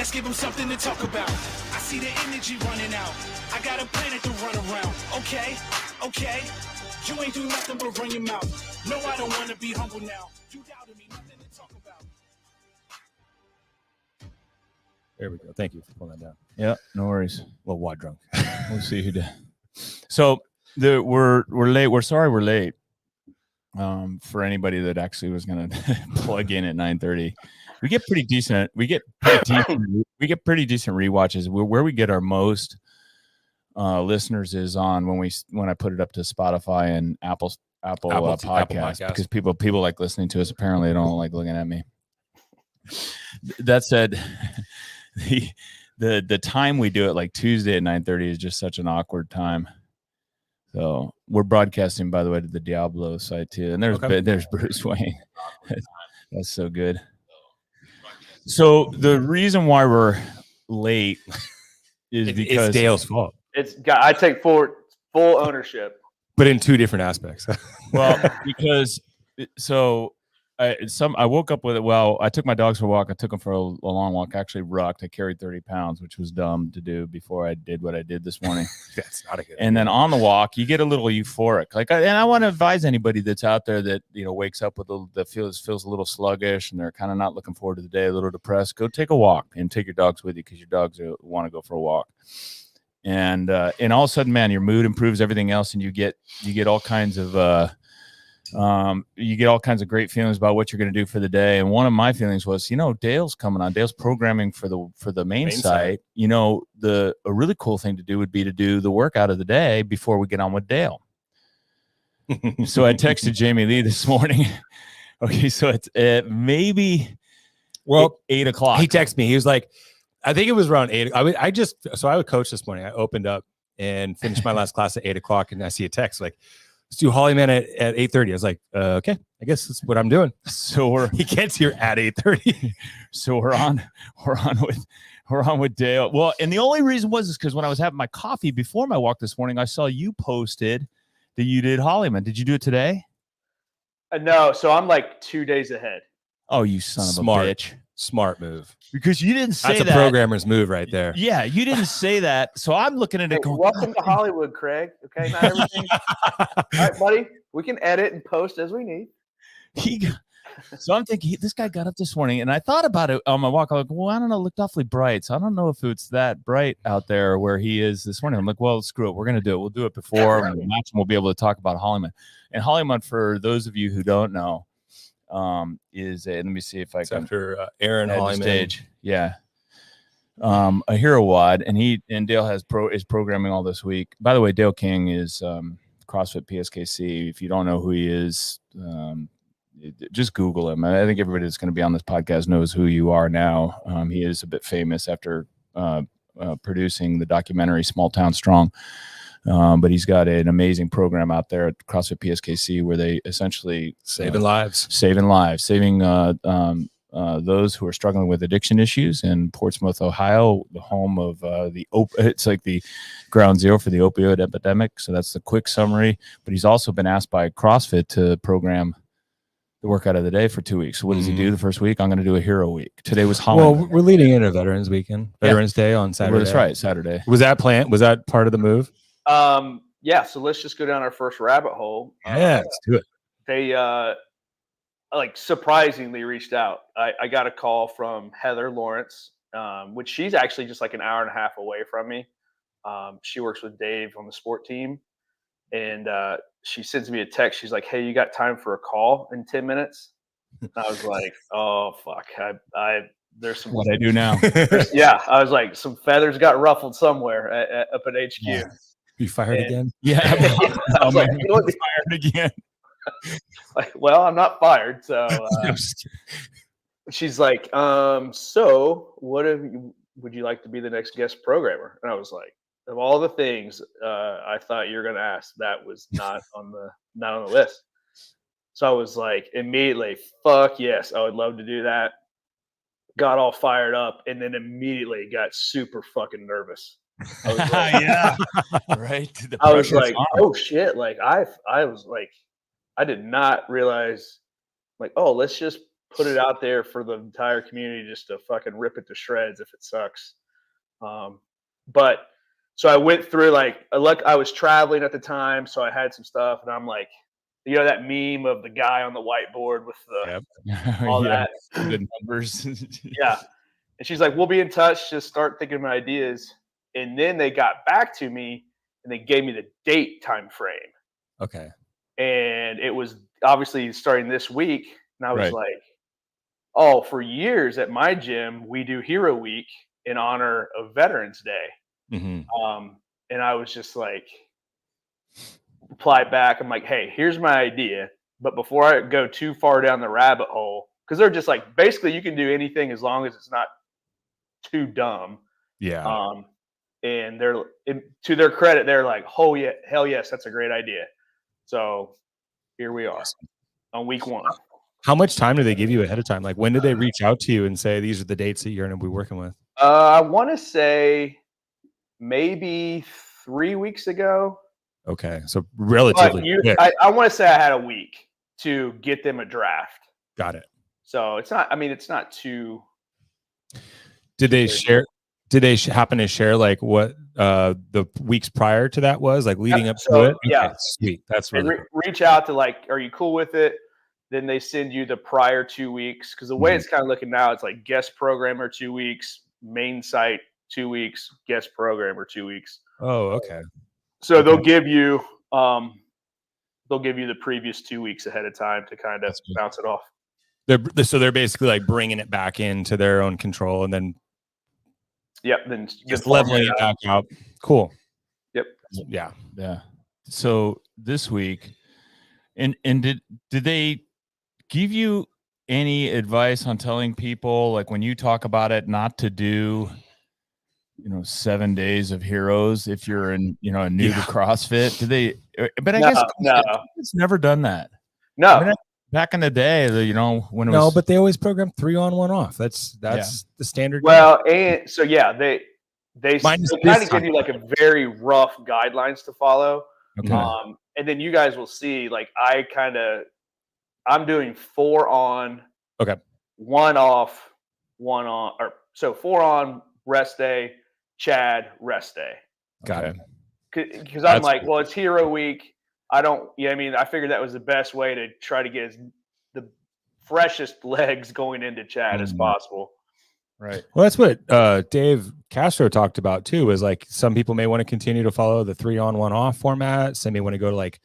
Let's give them something to talk about. I see the energy running out. I got a planet to run around. Okay. You ain't do nothing but run your mouth. No, I don't want to be humble now. You doubted me, nothing to talk about. There we go. Thank you for pulling that down. Yeah, no worries. A little wide drunk. We'll see who did. So we're late. We're sorry we're late. For anybody that actually was going to plug in at 9:30, we get pretty decent. We get pretty decent rewatches. Where we get our most listeners is on when I put it up to Spotify and Apple Podcasts, because people like listening to us. Apparently, they don't like looking at me. That said, the time we do it, like Tuesday at 9:30, is just such an awkward time. So we're broadcasting, by the way, to the Diablo site too, and there's Bruce Wayne. That's so good. So the reason why we're late is because it's Dale's fault. I take full ownership, but in two different aspects. Well, because I woke up with it. Well, I took my dogs for a walk. I took them for a long walk. I actually rucked. I carried 30 pounds, which was dumb to do before I did what I did this morning. That's not a good. And then on the walk, you get a little euphoric. And I want to advise anybody that's out there that wakes up with that feels a little sluggish and they're kind of not looking forward to the day, a little depressed. Go take a walk and take your dogs with you, because your dogs want to go for a walk. And all of a sudden, man, your mood improves, everything else, and you get all kinds of great feelings about what you're going to do for the day. And one of my feelings was, Dale's coming on. Dale's programming for the main site. A really cool thing to do would be to do the workout of the day before we get on with Dale. So I texted Jamie Lee this morning. Okay, so it's maybe 8 o'clock. He texted me. He was like, I think it was around 8. I would coach this morning. I opened up and finished my last class at 8 o'clock, and I see a text like, let's do Hollyman at 8:30. I was like, okay, I guess that's what I'm doing. So he gets here at 8:30. So we're on with Dale. Well, and the only reason is because when I was having my coffee before my walk this morning, I saw you posted that you did Hollyman. Did you do it today? No, so I'm like 2 days ahead. Oh, you son of a bitch. Smart move. Because you didn't say that. That's a programmer's move right there. Yeah, you didn't say that. So I'm looking at it going, welcome to Hollywood, Craig. Okay, not everything. All right, buddy. We can edit and post as we need. So I'm thinking, this guy got up this morning, and I thought about it on my walk. I'm like, well, I don't know. It looked awfully bright. So I don't know if it's that bright out there where he is this morning. I'm like, well, screw it. We're going to do it. We'll do it before the match, and we'll be able to talk about Hollyman. And Hollyman, for those of you who don't know, is let me see if I can after Aaron Hollyman stage. Yeah. A hero wad, and Dale is programming all this week. By the way, Dale King is CrossFit PSKC. If you don't know who he is, just Google him. I think everybody that's going to be on this podcast knows who you are now. He is a bit famous after producing the documentary Small Town Strong. But he's got an amazing program out there at CrossFit PSKC where they essentially saving lives, saving those who are struggling with addiction issues in Portsmouth, Ohio, the home of it's like the ground zero for the opioid epidemic. So that's the quick summary. But he's also been asked by CrossFit to program the workout of the day for 2 weeks. So what does he do the first week? I'm going to do a hero week. Today was Hollywood. Well, we're leading into Veterans Weekend, Veterans Day on Saturday. Well, that's right, Saturday. Was that planned? Was that part of the move? Yeah. So let's just go down our first rabbit hole. Yeah, let's do it. They surprisingly reached out. I got a call from Heather Lawrence, which she's actually just like an hour and a half away from me. She works with Dave on the sport team, and she sends me a text. She's like, "Hey, you got time for a call in 10 minutes?" And I was like, "Oh fuck, there's some what I do now." Yeah, I was like, some feathers got ruffled somewhere up at HQ. Yeah. You fired again? Yeah, I was like, fired again. Like, well, I'm not fired, so. She's like, so what would you like to be the next guest programmer? And I was like, of all the things I thought you were going to ask, that was not on the list. So I was like, immediately, fuck yes, I would love to do that. Got all fired up, and then immediately got super fucking nervous. I was like, yeah, right. I was like, oh shit! Like I was like, I did not realize, like, oh, let's just put it out there for the entire community just to fucking rip it to shreds if it sucks. But so I went through like I was traveling at the time, so I had some stuff, and I'm like, that meme of the guy on the whiteboard with all that, the numbers. yeah. And she's like, "We'll be in touch. Just start thinking of ideas." And then they got back to me and they gave me the date time frame. Okay. And it was obviously starting this week. And I was Right. like, "Oh, for years at my gym, we do Hero Week in honor of Veterans Day." And I was just like, reply back. I'm like, "Hey, here's my idea. But before I go too far down the rabbit hole," because they're just like, basically, you can do anything as long as it's not too dumb. Yeah. And to their credit, they're like, "Oh yeah, hell yes, that's a great idea." So here we are on week 1. How much time do they give you ahead of time? Like, when did they reach out to you and say these are the dates that you're going to be working with? I want to say maybe 3 weeks ago. Okay, so relatively quick. I want to say I had a week to get them a draft. Got it. So it's not. I mean, it's not too. Did they share? Did they happen to share like what the weeks prior to that was, like leading up to it? Yeah, okay, sweet. That's really cool. Reach out to like, "Are you cool with it?" Then they send you the prior 2 weeks, because the way it's kind of looking now, it's like guest programmer 2 weeks, main site 2 weeks, guest programmer 2 weeks. Oh, okay. So they'll give you the previous 2 weeks ahead of time to kind of bounce it off. They're basically like bringing it back into their own control and then then just leveling it back out. Cool. Yep. Yeah. So this week, and did they give you any advice on telling people, like when you talk about it, not to do 7 days of heroes if you're new to CrossFit? Do they? But I guess it's never done that. No. I mean, back in the day, when it was but they always program 3 on, 1 off. That's the standard. Well, and so they kind of give you like a very rough guidelines to follow. Okay. And then you guys will see, like, I'm doing 4 on, okay, 1 off, 1 on, or so 4 on, rest day, Chad, rest day. Got it. Because I'm like, well, it's Hero Week. I figured that was the best way to try to get the freshest legs going into Chad as possible. Right. Well, that's what Dave Castro talked about too, is like some people may want to continue to follow the 3 on, 1 off format. Some may want to go to like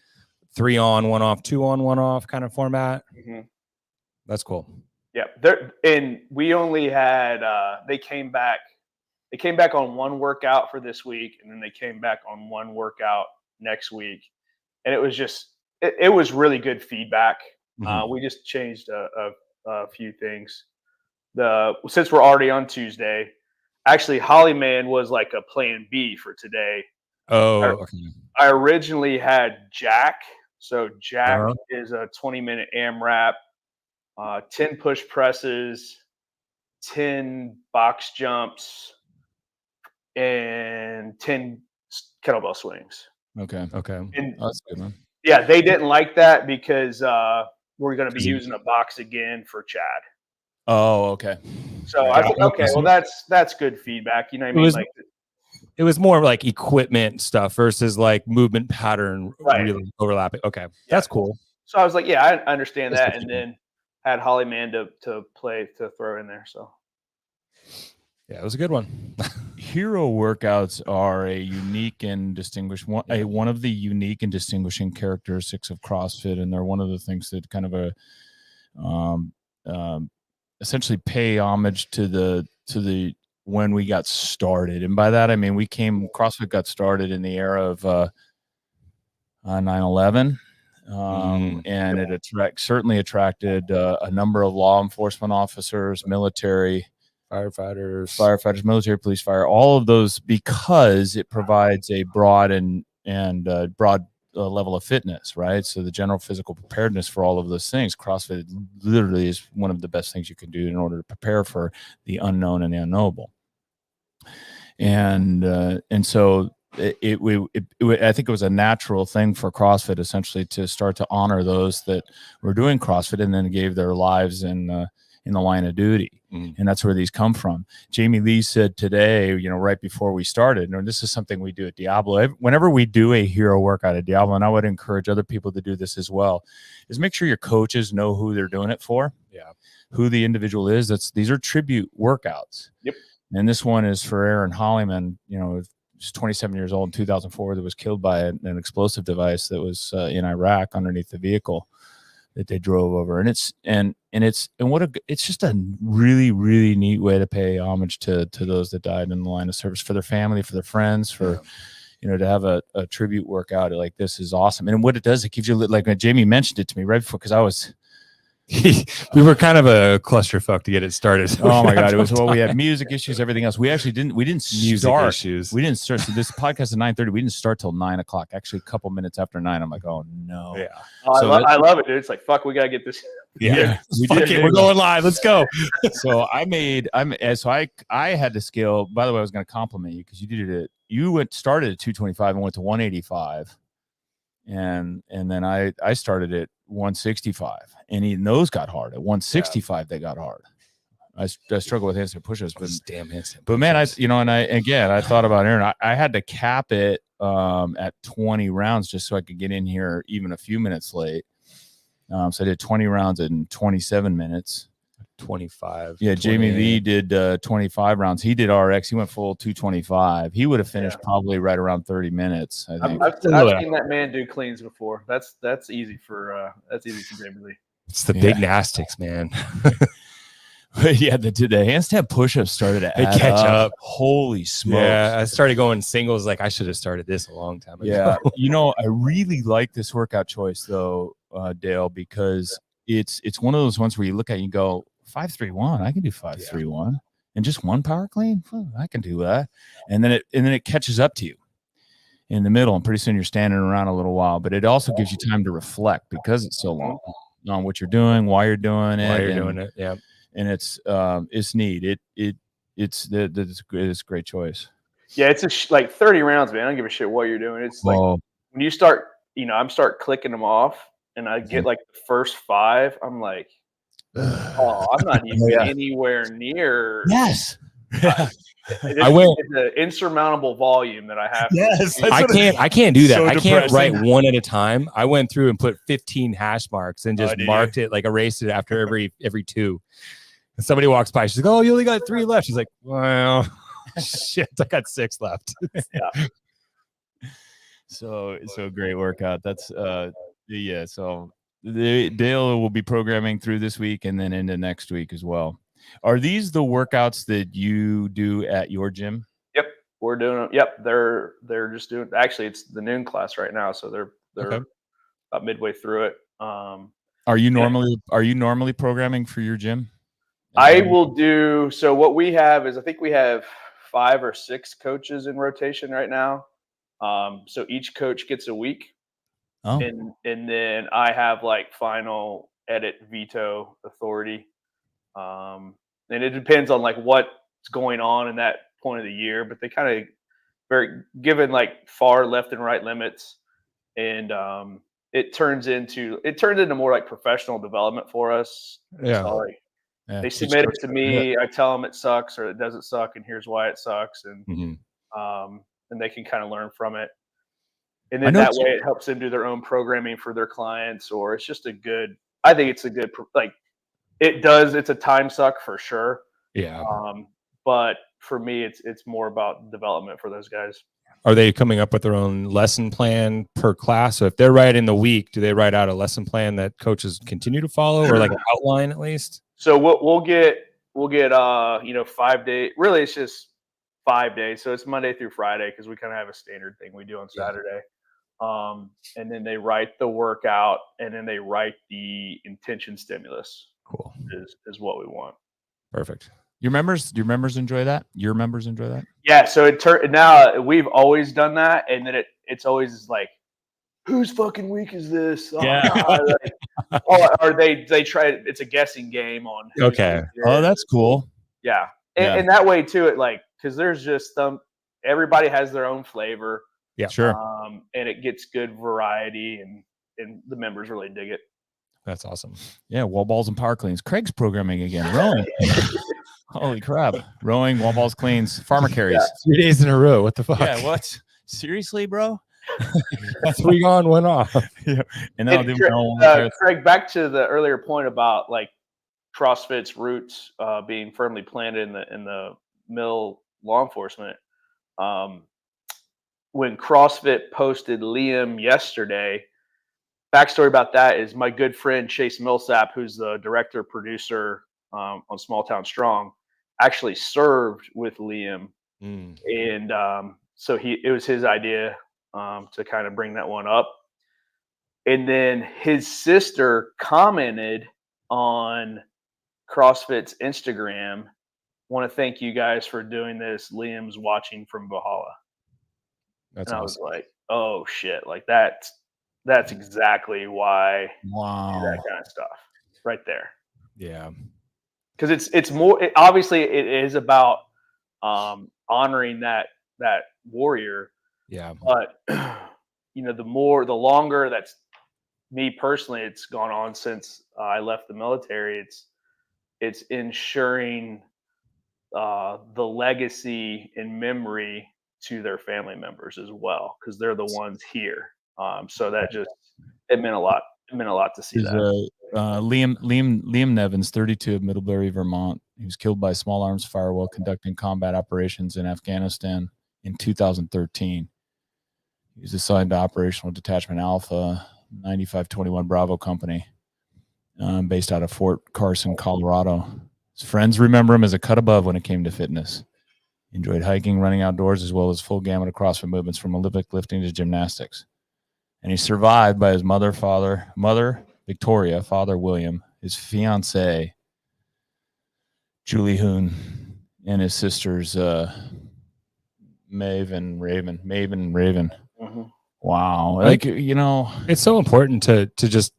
3 on, 1 off, 2 on, 1 off kind of format. That's cool. Yeah. And we only had, they came back on 1 workout for this week, and then they came back on 1 workout next week. And it was just, it was really good feedback. We just changed a few things. Since we're already on Tuesday, actually Hollyman was like a plan B for today. Oh, okay. I originally had Jack. So Jack is a 20-minute AMRAP, 10 push presses, 10 box jumps, and 10 kettlebell swings. Okay. And that's good, man. Yeah, they didn't like that because we're going to be using a box again for Chad. Oh, okay. So I think, okay, well, that's good feedback. You know what I mean? It was more like equipment stuff versus like movement pattern really overlapping. Okay, that's cool. So I was like, yeah, I understand that, and then had Hollyman to throw in there. So yeah, it was a good one. Hero workouts are a unique and distinguished one of the unique and distinguishing characteristics of CrossFit, and they're one of the things that kind of essentially pay homage to the when we got started. And by that I mean CrossFit got started in the era of 9/11, and it certainly attracted a number of law enforcement officers, military, firefighters, military, police, fire, all of those, because it provides a broad and broad level of fitness, right? So the general physical preparedness for all of those things, CrossFit literally is one of the best things you can do in order to prepare for the unknown and the unknowable. And so I think it was a natural thing for CrossFit essentially to start to honor those that were doing CrossFit and then gave their lives in the line of duty. And that's where these come from. Jamie Lee said today, right before we started, and this is something we do at Diablo, whenever we do a hero workout at Diablo, and I would encourage other people to do this as well, is make sure your coaches know who they're doing it for, who the individual is. These are tribute workouts. Yep. And this one is for Aaron Hollyman, he's 27 years old in 2004 that was killed by an explosive device that was in Iraq underneath the vehicle that they drove over. And it's just a really, really neat way to pay homage to those that died in the line of service, for their family, for their friends, to have a tribute workout like this is awesome. And what it does, it gives you, like Jamie mentioned it to me right before, because I was we were kind of a clusterfuck to get it started. Oh my God. It was, we had music issues, everything else. We actually didn't music start. issues. We didn't start. So this podcast at 9:30, we didn't start till 9:00. Actually, a couple minutes after 9, I'm like, oh no. Yeah. I love it, dude. It's like, fuck, we got to get this. Yeah. We're going live. Let's go. So I had to scale. By the way, I was going to compliment you because you did it. You started at 225 and went to 185. And then I started at 165, and even those got hard. At 165, they got hard. I struggle with handstand push-ups, but damn handstand. But man, I thought about Aaron. I had to cap it at 20 rounds just so I could get in here even a few minutes late. So I did 20 rounds in 27 minutes. 25. Yeah, Jamie Lee did 25 rounds. He did RX. He went full 225. He would have finished probably right around 30 minutes. I think. I've seen that man do cleans before. That's easy for Jamie Lee. It's the big gymnastics, man. Yeah, the handstand push-ups started to catch up. Holy smokes. Yeah, I started going singles. Like, I should have started this a long time ago. Yeah. I really like this workout choice though, Dale, because it's one of those ones where you look at it and you go, 5-3-1. I can do 5-3-1, and just one power clean. I can do that. And then it catches up to you in the middle, and pretty soon you're standing around a little while. But it also gives you time to reflect because it's so long on what you're doing, why you're doing it. Yeah. And it's neat. It's a great choice. Yeah, it's like 30 rounds, man. I don't give a shit what you're doing. It's like when you start, I'm start clicking them off, and I get like the first 5. I'm like, oh, I'm not even anywhere near. Yes. I went the insurmountable volume that I have. Yes, I can't do that. So I can't write one at a time. I went through and put 15 hash marks and just marked it, like erased it after every 2. And somebody walks by, she's like, "Oh, you only got 3 left." She's like, "Well, shit, I got 6 left." Yeah. So great workout. That's So Dale will be programming through this week and then into next week as well. Are these the workouts that you do at your gym? Yep, we're doing them. Yep, they're just doing. Actually, it's the noon class right now, so they're about midway through it. Are you normally programming for your gym? I will do. So what we have is, I think we have 5 or 6 coaches in rotation right now. So each coach gets a week. Oh. And then I have like final edit veto authority. And it depends on like what's going on in that point of the year, but they kind of very given like far left and right limits. And it turns into more like professional development for us. Yeah. So like, they submit it to me. I tell them it sucks or it doesn't suck, and here's why it sucks. And and they can kind of learn from it. And then that way it helps them do their own programming for their clients, or it's just I think it's a good, like it's a time suck for sure. Yeah. But for me, it's more about development for those guys. Are they coming up with their own lesson plan per class? So if they're writing the week, do they write out a lesson plan that coaches continue to follow, or like an outline at least? So we'll get 5 days. Really, it's just 5 days. So it's Monday through Friday, because we kind of have a standard thing we do on Saturday. And then they write the workout, and then they write the intention stimulus. Cool. Is what we want. Perfect. Your members enjoy that? Your members enjoy that? Yeah. So now we've always done that, and then it's always like, whose fucking week is this? Oh, yeah. Or they try. It's a guessing game on. Okay. Oh, that's cool. Yeah. And that way too, because there's just everybody has their own flavor. Yeah. Sure. And it gets good variety, and the members really dig it. That's awesome. Yeah, wall balls and power cleans. Craig's programming again. Rowing. Holy crap. Rowing, wall balls, cleans, farmer carries. 3 days in a row. What the fuck? Yeah, what? Seriously, bro? 3 on, 1 off. Yeah. And then I'll do my own Craig, back to the earlier point about like CrossFit's roots being firmly planted in the mill law enforcement. When CrossFit posted Liam yesterday, backstory about that is my good friend Chase Millsap, who's the director producer on Small Town Strong, actually served with Liam, and so it was his idea to kind of bring that one up. And then his sister commented on CrossFit's Instagram, "Want to thank you guys for doing this. Liam's watching from Valhalla." That's And I awesome. was like, "Oh shit! Like that's exactly why we do that kind of stuff right there." Yeah. Because it's more obviously it is about honoring that warrior. Yeah. But the longer that's me personally, it's gone on since I left the military. It's ensuring the legacy and memory to their family members as well, because they're the ones here. So that it meant a lot. It meant a lot to see that. Liam Nevins, 32, of Middlebury, Vermont. He was killed by small arms fire while conducting combat operations in Afghanistan in 2013. He was assigned to Operational Detachment Alpha, 9521 Bravo Company, based out of Fort Carson, Colorado. His friends remember him as a cut above when it came to fitness. He enjoyed hiking, running outdoors, as well as full gamut of CrossFit movements from Olympic lifting to gymnastics. And he's survived by his mother Victoria, father William, his fiancee Julie Hoon, and his sisters Maeve and Raven. Mm-hmm. Wow. It's so important to just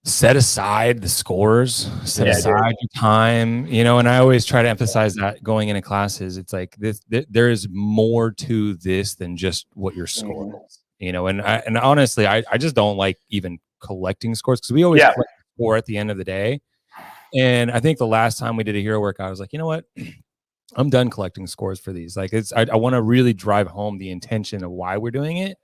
set aside the scores, set aside your time, and I always try to emphasize that going into classes. It's like there is more to this than just what your score is, and honestly, I just don't like even collecting scores, because we always collect the score at the end of the day. And I think the last time we did a hero workout, I was like, you know what? I'm done collecting scores for these. Like I want to really drive home the intention of why we're doing it,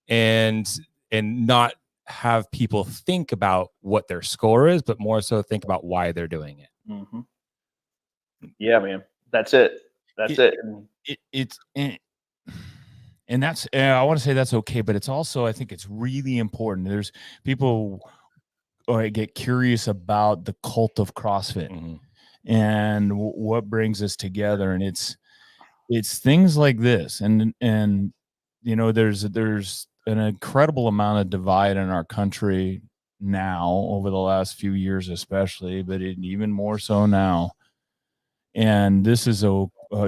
and not have people think about what their score is, but more so think about why they're doing it. Mm-hmm. Yeah, man. That's it. And that's, I want to say that's okay, but it's also, I think it's really important. There's people get curious about the cult of CrossFit and what brings us together. And it's things like this. And there's an incredible amount of divide in our country now over the last few years, especially, but even more so now. And this is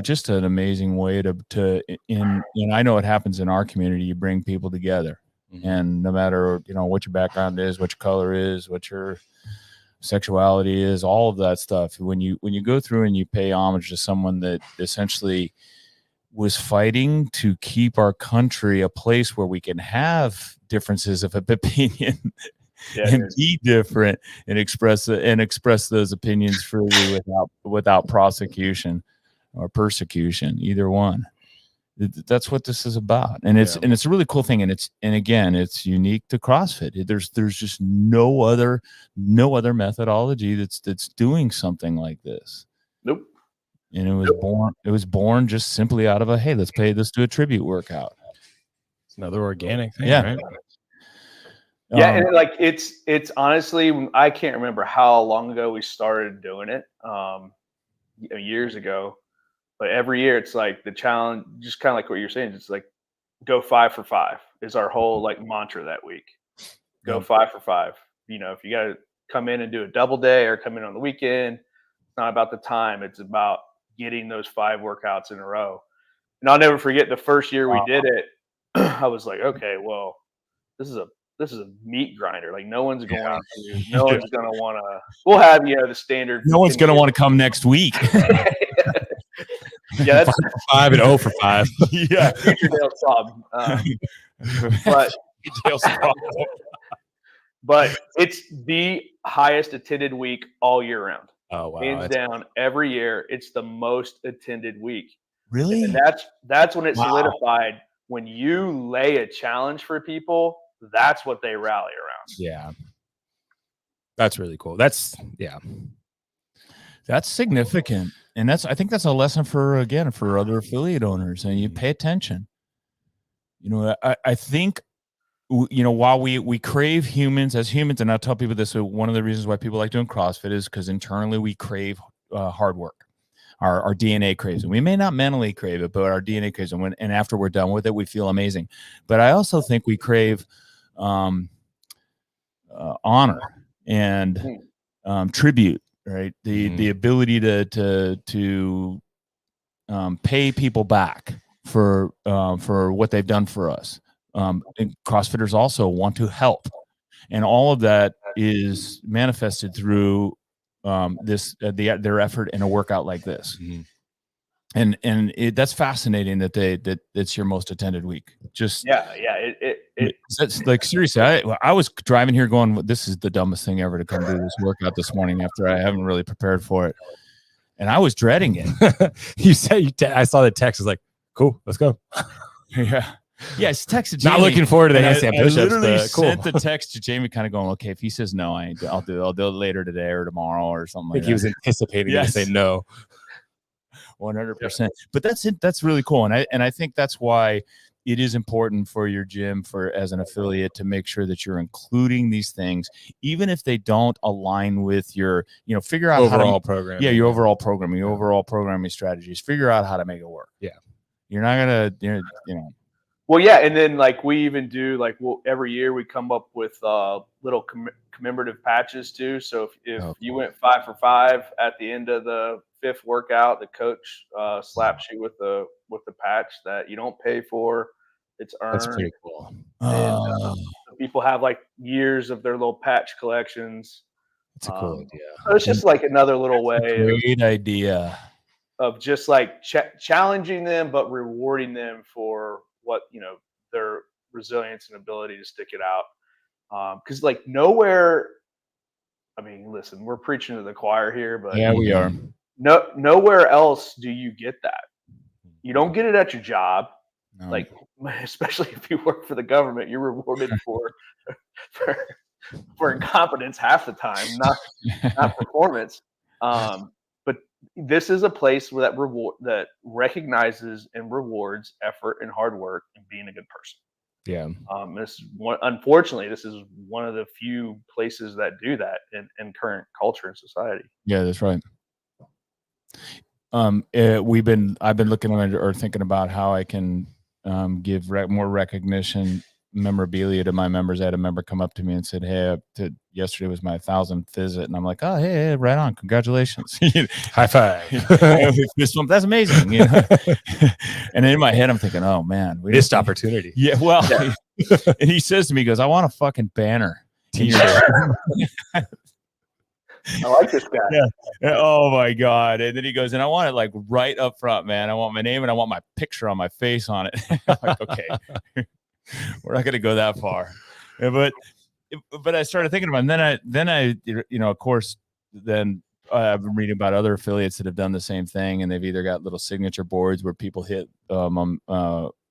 just an amazing way and I know it happens in our community. You bring people together, and no matter what your background is, what your color is, what your sexuality is, all of that stuff. When you go through and you pay homage to someone that essentially was fighting to keep our country a place where we can have differences of opinion and be different and express those opinions freely without prosecution or persecution, either one. That's what this is about. And it's a really cool thing. And again, it's unique to CrossFit. There's just no other methodology that's doing something like this. Nope. And it was born just simply out of hey, let's do a tribute workout. It's another organic thing, yeah. Right? Yeah, and like it's honestly, I can't remember how long ago we started doing it, years ago. But every year it's like the challenge, just kind of like what you're saying. It's like go 5 for 5 is our whole like mantra that week. Go 5 for 5. If you got to come in and do a double day or come in on the weekend, it's not about the time. It's about getting those 5 workouts in a row. And I'll never forget the first year we did it. I was like, okay, well, this is a meat grinder. Like no one's going to want to. We'll have the standard. No one's going to want to come next week. Yeah, that's 5 and 0 for 5. Yeah. future Dale Staub. But Dale Staub. but it's the highest attended week all year round. Oh wow. Hands down, every year it's the most attended week. Really? And that's when it's Wow. solidified. When you lay a challenge for people, that's what they rally around. Yeah. That's really cool. That's significant. And I think that's a lesson for other affiliate owners, and you pay attention. I think, while we crave humans as humans, and I'll tell people this, one of the reasons why people like doing CrossFit is because internally we crave hard work. Our DNA craves it. We may not mentally crave it, but our DNA craves it. And after we're done with it, we feel amazing. But I also think we crave honor and tribute, right? The ability to pay people back for what they've done for us. And CrossFitters also want to help, and all of that is manifested through their effort in a workout like this. And that's fascinating that it's your most attended week. Just that's like, seriously, I was driving here going, this is the dumbest thing ever to come do this workout this morning after I haven't really prepared for it, and I was dreading it. You said I saw the text. I was like, cool, let's go. Yeah, it's texted Jamie. Not looking forward to the handstand push-ups. I literally sent the text to Jamie, kind of going, okay, if he says no, I'll do it later today or tomorrow or something like that. He was anticipating to say no. 100%. But that's it. That's really cool. And I think that's why it is important for your gym, as an affiliate, to make sure that you're including these things, even if they don't align with your, figure out overall program. Yeah, your overall programming, your overall programming strategies. Figure out how to make it work. Yeah. You're not gonna, Well, yeah, and then we even do every year we come up with little commemorative patches too. So if you went 5 for 5 at the end of the 5th workout, the coach slaps you with the patch that you don't pay for. It's earned. That's pretty cool. And people have years of their little patch collections. That's a cool idea. So it's just another little way. Great idea. Of just challenging them, but rewarding them for what their resilience and ability to stick it out. Because nowhere, I mean, listen, we're preaching to the choir here, but yeah, we are. Nowhere else do you get that. You don't get it at your job. No. Especially if you work for the government, you're rewarded for incompetence half the time, not performance. But this is a place where that recognizes and rewards effort and hard work and being a good person. Yeah. Unfortunately, this is one of the few places that do that in current culture and society. Yeah, that's right. I've been looking at or thinking about how I can give more recognition, memorabilia to my members. I had a member come up to me and said, "Hey, yesterday was my 1,000th visit," and I'm like, "Oh, hey, right on, congratulations, high five!" That's amazing. And in my head, I'm thinking, "Oh man, we missed opportunity." Yeah, well, and he says to me, he goes, "I want a fucking banner T-shirt." I like this guy. Yeah. Oh my God. And then he goes, and I want it right up front, man. I want my name and I want my picture on my face on it. I'm like, okay, we're not going to go that far. But I started thinking about it. And then I, of course, then I've been reading about other affiliates that have done the same thing. And they've either got little signature boards where people hit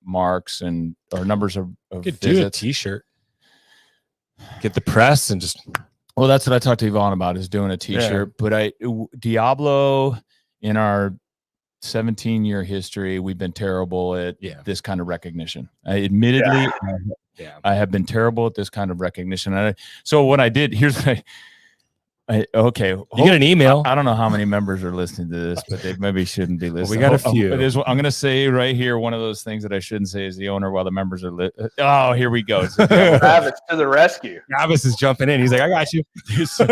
marks or numbers of could visits. Do a T-shirt. Get the press and just... Well, that's what I talked to Yvonne about, is doing a T-shirt. Yeah. But Diablo, in our 17-year history, we've been terrible at this kind of recognition. Admittedly, I have been terrible at this kind of recognition. So what I did, here's what okay. You get an email. I don't know how many members are listening to this, but they maybe shouldn't be listening. We got a few. I'm going to say right here, one of those things that I shouldn't say as the owner while the members are Oh, here we go. Travis to the rescue. Travis is jumping in. He's like, "I got you." So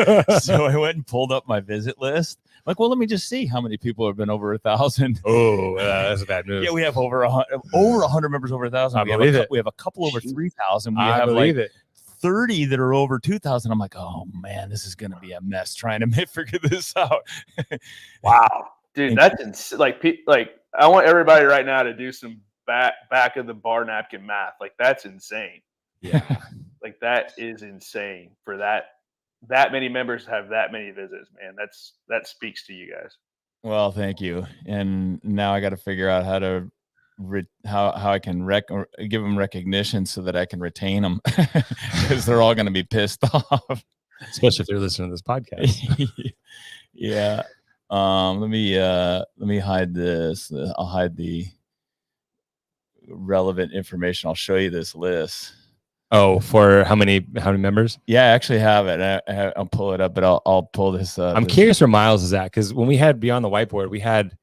I went and pulled up my visit list. Like, well, let me just see how many people have been over 1,000. Oh, that's a bad move. Yeah, we have over 100 members over 1,000. We have a couple over 3,000. We have it. 30 that are over 2,000. I'm like, oh man, this is going to be a mess trying to figure this out. Wow, dude, that's I want everybody right now to do some back of the bar napkin math. Like that's insane. Yeah. Like that is insane for that many members have that many visits, man. That speaks to you guys. Well, thank you. And now I got to figure out how to how I can give them recognition so that I can retain them, because they're all going to be pissed off, Especially if they're listening to this podcast. Yeah. Let me hide this. I'll hide the relevant information. I'll show you this list. Oh, for how many members? Yeah, I actually have it. I'll pull it up, but I'll pull this up. I'm curious where Miles is at, because when we had Beyond the Whiteboard, we had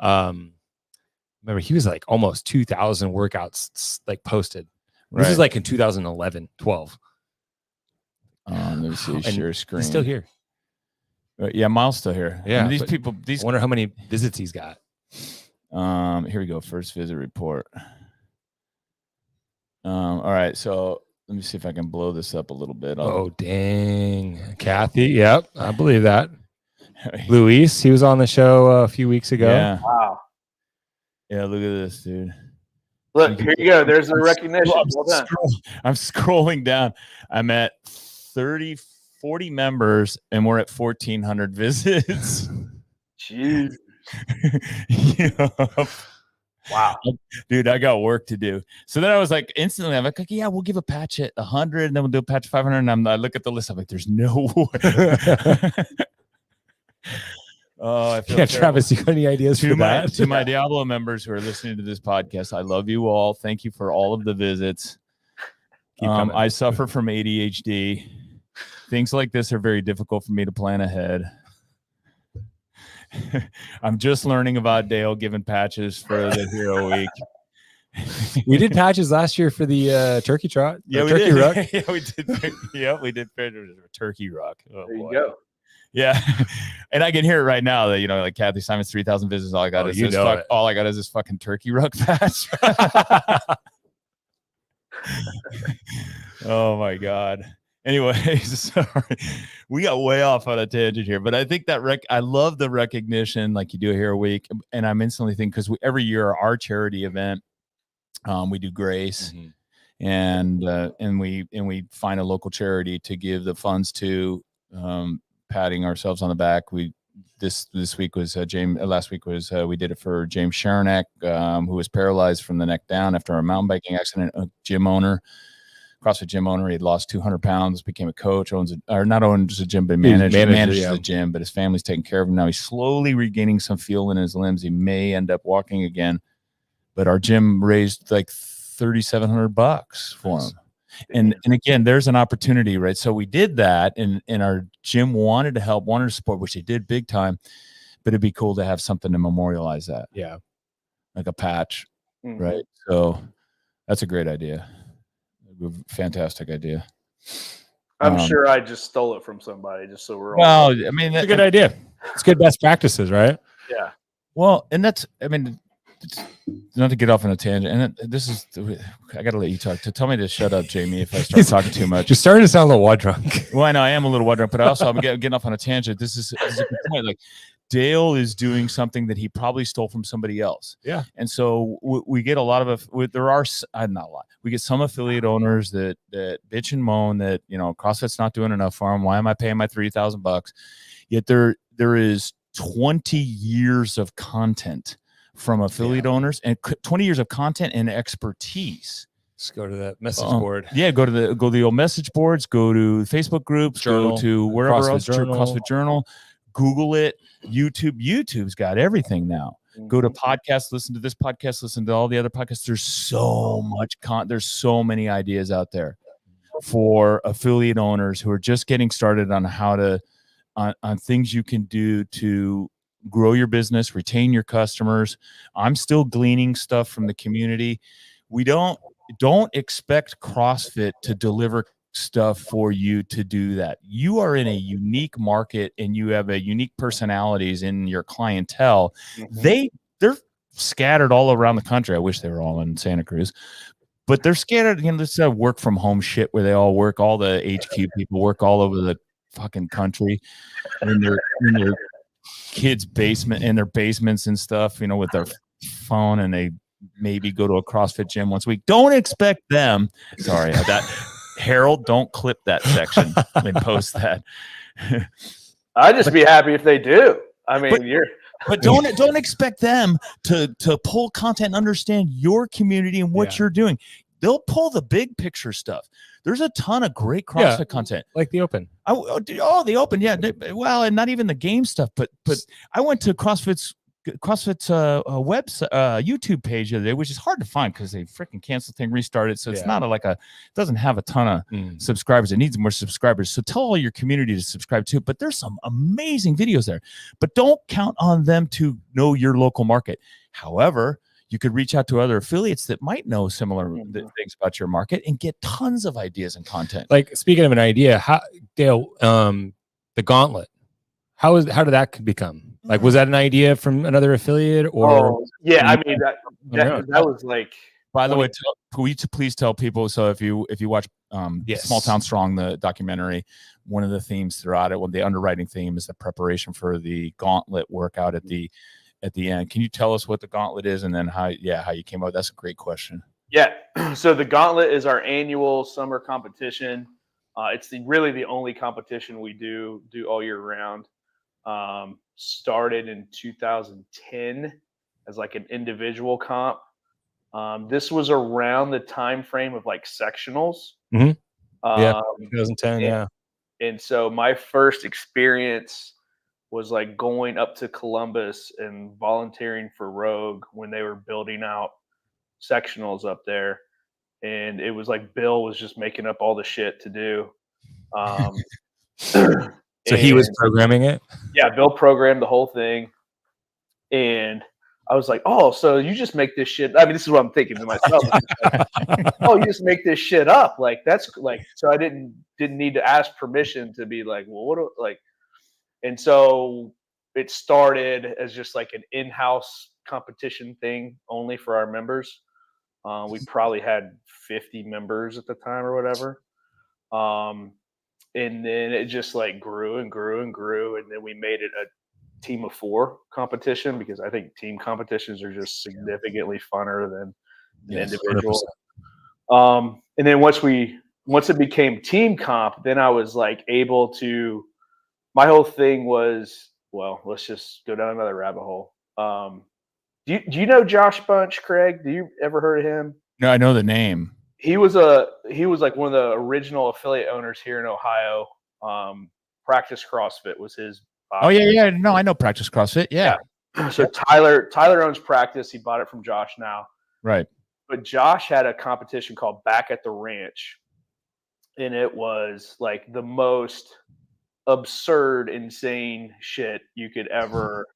remember he was like almost 2,000 workouts like posted. Right. This is like in 2011, 12. Let me see. Share screen. He's still here. Yeah, Miles still here. Yeah, I mean, I wonder how many visits he's got. Here we go. First visit report. All right, so let me see if I can blow this up a little bit. Oh, dang. Kathy. Yep. I believe that. Luis, he was on the show a few weeks ago. Yeah. Wow. Yeah, look at this, dude. Look, here you go. There's the recognition. Well done. I'm scrolling down. I'm at 40 members, and we're at 1,400 visits. Jeez. Yeah. Wow. Dude, I got work to do. So then I was like, instantly, I'm like, yeah, we'll give a patch at 100, and then we'll do a patch at 500. And I look at the list. I'm like, there's no way. Oh, I feel Travis, you got any ideas for that? To my Diablo members who are listening to this podcast, I love you all. Thank you for all of the visits. I suffer from ADHD. Things like this are very difficult for me to plan ahead. I'm just learning about Dale giving patches for the Hero Week. We did patches last year for the turkey trot. Yeah, we turkey did. ruck. Yeah, we did. Yeah, we did turkey ruck. Oh, there you boy. go. Yeah, and I can hear it right now that like Kathy Simon's 3,000 visits. All I got is all I got is this fucking turkey ruck patch. Oh my god. Anyways, sorry, we got way off on a tangent here, but I think that I love the recognition like you do here a week, and I'm instantly thinking because every year our charity event, we do Grace, and we find a local charity to give the funds to, patting ourselves on the back. This week was James. Last week was we did it for James Sharonek, who was paralyzed from the neck down after a mountain biking accident. A gym owner. CrossFit gym owner. He had lost 200 pounds, became a coach, not owns a gym, but manages the gym, but his family's taking care of him. Now he's slowly regaining some feel in his limbs. He may end up walking again, but our gym raised like $3,700 for him. And again, there's an opportunity, right? So we did that, and our gym wanted to help, wanted to support, which they did big time, but it'd be cool to have something to memorialize that. Yeah. Like a patch, right? So that's a great idea. Fantastic idea. I'm sure I just stole it from somebody, just so we're all. Well, I mean, that's a good idea. It's good best practices, right? Yeah. Well, and that's, I mean, not to get off on a tangent, and this is, I got to let you talk. Tell me to shut up, Jamie, if I start talking too much. You're starting to sound a little water drunk. Well, I know I am a little water drunk, but I'm getting off on a tangent. This is a good point. Like, Dale is doing something that he probably stole from somebody else. Yeah. And so we get a lot of there are not a lot. We get some affiliate owners that bitch and moan that, CrossFit's not doing enough for them. Why am I paying my $3,000? Yet there is 20 years of content from affiliate owners, and 20 years of content and expertise. Just go to that message board. Yeah, go to the old message boards, go to Facebook groups, Journal, go to wherever CrossFit else, Journal. CrossFit Journal, Google it, YouTube's got everything now. Go to podcasts, listen to this podcast, listen to all the other podcasts. There's so much there's so many ideas out there for affiliate owners who are just getting started on how to on things you can do to grow your business, retain your customers. I'm still gleaning stuff from the community. We don't expect CrossFit to deliver stuff for you to do that. You are in a unique market and you have a unique personalities in your clientele. They're scattered all around the country. I wish they were all in Santa Cruz, but they're scattered. This work from home shit where they all work. All the HQ people work all over the fucking country in their kids' basement, in their basements and stuff. With their phone and they maybe go to a CrossFit gym once a week. Don't expect them. Sorry, that Harold, don't clip that section and post that. I'd just be happy if they do. I mean, but don't expect them to pull content and understand your community and what you're doing. They'll pull the big picture stuff. There's a ton of great CrossFit content, like the Open. The Open, yeah. Well, and not even the game stuff, but I went to CrossFit's website, YouTube page the other day, which is hard to find because they freaking canceled the thing, restarted. So it's not it doesn't have a ton of subscribers. It needs more subscribers. So tell all your community to subscribe to it. But there's some amazing videos there. But don't count on them to know your local market. However, you could reach out to other affiliates that might know similar things about your market and get tons of ideas and content. Like, speaking of an idea, Dale, the Gauntlet, how did that become? Like, was that an idea from another affiliate, or? I mean, that was like. By the way, will you please tell people? So if you watch Small Town Strong, the documentary, one of the themes throughout it, the underwriting theme is the preparation for the Gauntlet workout at the end. Can you tell us what the Gauntlet is and then how you came up? That's a great question. Yeah. So the Gauntlet is our annual summer competition. It's really the only competition we do all year round. Started in 2010 as like an individual comp. This was around the time frame of like sectionals. 2010. And so my first experience was like going up to Columbus and volunteering for Rogue when they were building out sectionals up there. And it was like Bill was just making up all the shit to do. So he was programming it? Yeah, Bill programmed the whole thing. And I was like, oh, so you just make this shit. I mean, this is what I'm thinking to myself. Oh, you just make this shit up. Like, that's like, so I didn't need to ask permission to be like, well, and so it started as just like an in-house competition thing only for our members. We probably had 50 members at the time or whatever. And then it just like grew and grew and grew. And then we made it a team of 4 competition because I think team competitions are just significantly funner than individual. And then once it became team comp, then I was like able to, my whole thing was, well, let's just go down another rabbit hole. Do you know Josh Bunch, Craig? Do you ever heard of him? No, I know the name. He was like one of the original affiliate owners here in Ohio. Practice CrossFit was his. Oh yeah. No, I know Practice CrossFit. Yeah. So Tyler owns Practice. He bought it from Josh now. Right. But Josh had a competition called Back at the Ranch, and it was like the most absurd, insane shit you could ever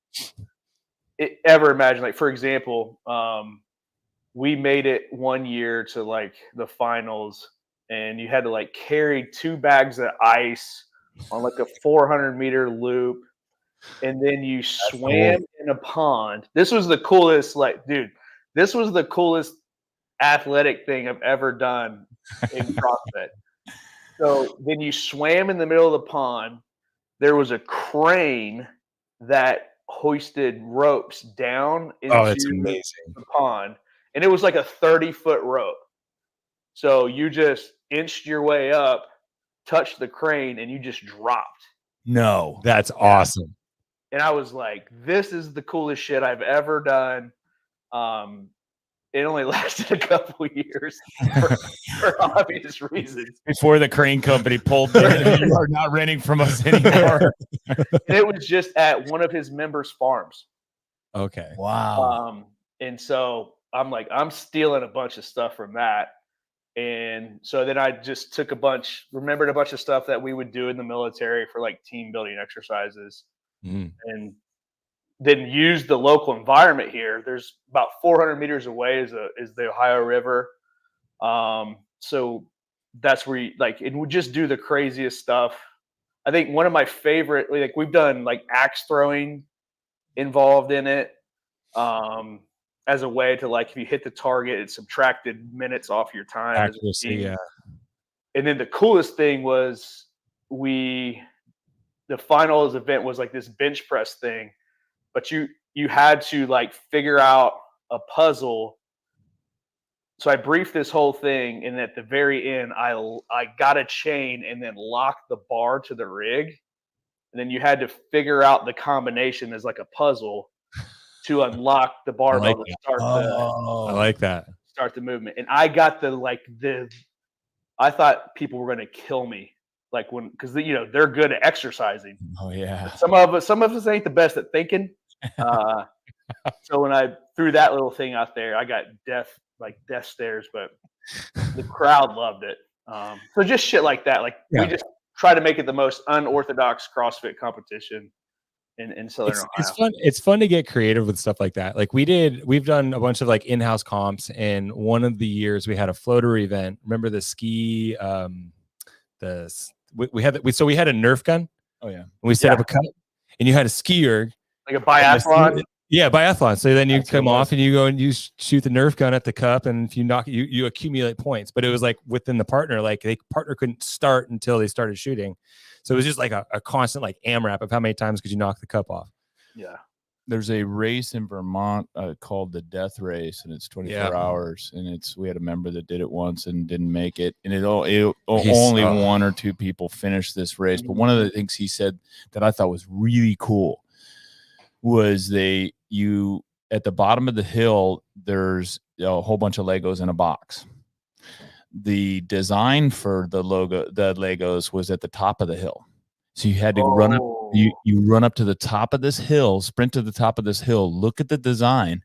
imagine. Like, for example, we made it one year to like the finals, and you had to like carry 2 bags of ice on like a 400-meter loop, and then you swam in a pond. This was the coolest, this was the coolest athletic thing I've ever done in CrossFit. So then you swam in the middle of the pond. There was a crane that hoisted ropes down into the pond, and it was like a 30-foot rope. So you just inched your way up, touched the crane, and you just dropped. No, that's awesome. And I was like, this is the coolest shit I've ever done. It only lasted a couple years for obvious reasons. Before the crane company pulled in, you are not renting from us anymore. And it was just at one of his members' farms. Okay. Wow. And so I'm like, I'm stealing a bunch of stuff from that. And so then I just remembered a bunch of stuff that we would do in the military for like team building exercises. And then use the local environment here. There's about 400 meters away is the Ohio River. So that's where and we just do the craziest stuff. I think one of my favorite, like we've done like axe throwing involved in it. As a way to like, if you hit the target, it subtracted minutes off your time. Accuracy, yeah. And then the coolest thing was the finals event was like this bench press thing, but you had to like figure out a puzzle. So I briefed this whole thing, and at the very end, I got a chain and then locked the bar to the rig, and then you had to figure out the combination as like a puzzle to unlock the barbell to start I like that. the movement. And I got I thought people were going to kill me, like because they're good at exercising. Oh yeah. Some of us ain't the best at thinking. So when I threw that little thing out there, I got death stares, but the crowd loved it. So just shit like that. Like we just try to make it the most unorthodox CrossFit competition in Southern Ohio. It's fun. It's fun to get creative with stuff like that. Like we've done a bunch of like in-house comps, and one of the years we had a floater event. Remember the ski? We had a Nerf gun. Oh yeah. And we set up a cup, and you had a skier. Like a biathlon. Yeah, biathlon. So then you come off and you go and you shoot the Nerf gun at the cup, and if you knock it, you accumulate points. But it was like within the partner, like the partner couldn't start until they started shooting. So it was just like a constant like AMRAP of how many times could you knock the cup off. Yeah. There's a race in Vermont called the Death Race, and it's 24 hours. And we had a member that did it once and didn't make it. And only one or two people finished this race. But one of the things he said that I thought was really cool was at the bottom of the hill, there's a whole bunch of Legos in a box. The design for the Legos was at the top of the hill. So you had to run up, you run up to the top of this hill, sprint to the top of this hill, look at the design,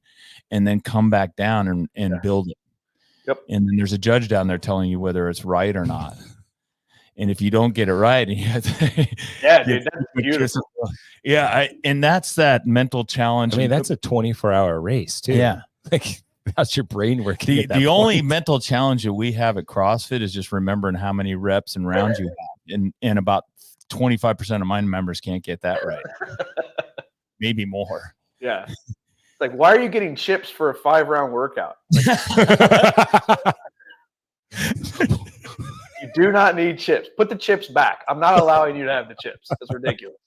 and then come back down and build it. Yep. And then there's a judge down there telling you whether it's right or not. And if you don't get it right, and you have to, dude, that's beautiful. Yeah, and that's that mental challenge. I mean, that's a 24-hour race too. Yeah, like how's your brain working? The only mental challenge that we have at CrossFit is just remembering how many reps and rounds you have, and about 25% of my members can't get that right. Maybe more. Yeah. Like, why are you getting chips for a 5-round workout? You do not need chips. Put the chips back. I'm not allowing you to have the chips. That's ridiculous.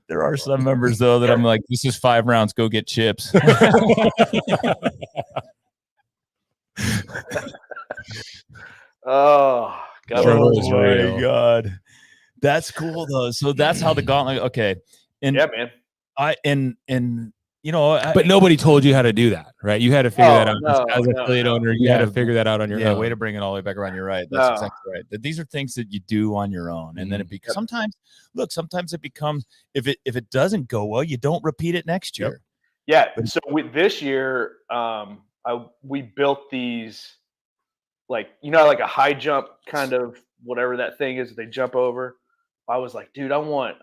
There are some members, though, that I'm like, this is 5 rounds. Go get chips. Oh, God. Oh, my God. That's cool, though. So that's how the gauntlet. Okay. And yeah, man. But nobody told you how to do that, right? You had to figure that out as an affiliate owner. You had to figure that out on your own. Way to bring it all the way back around. You're right. That's exactly right. These are things that you do on your own, and then it becomes sometimes it becomes if it doesn't go well, you don't repeat it next year. Yeah. So this year, we built these like a high jump kind of whatever that thing is that they jump over. I was like, dude, I want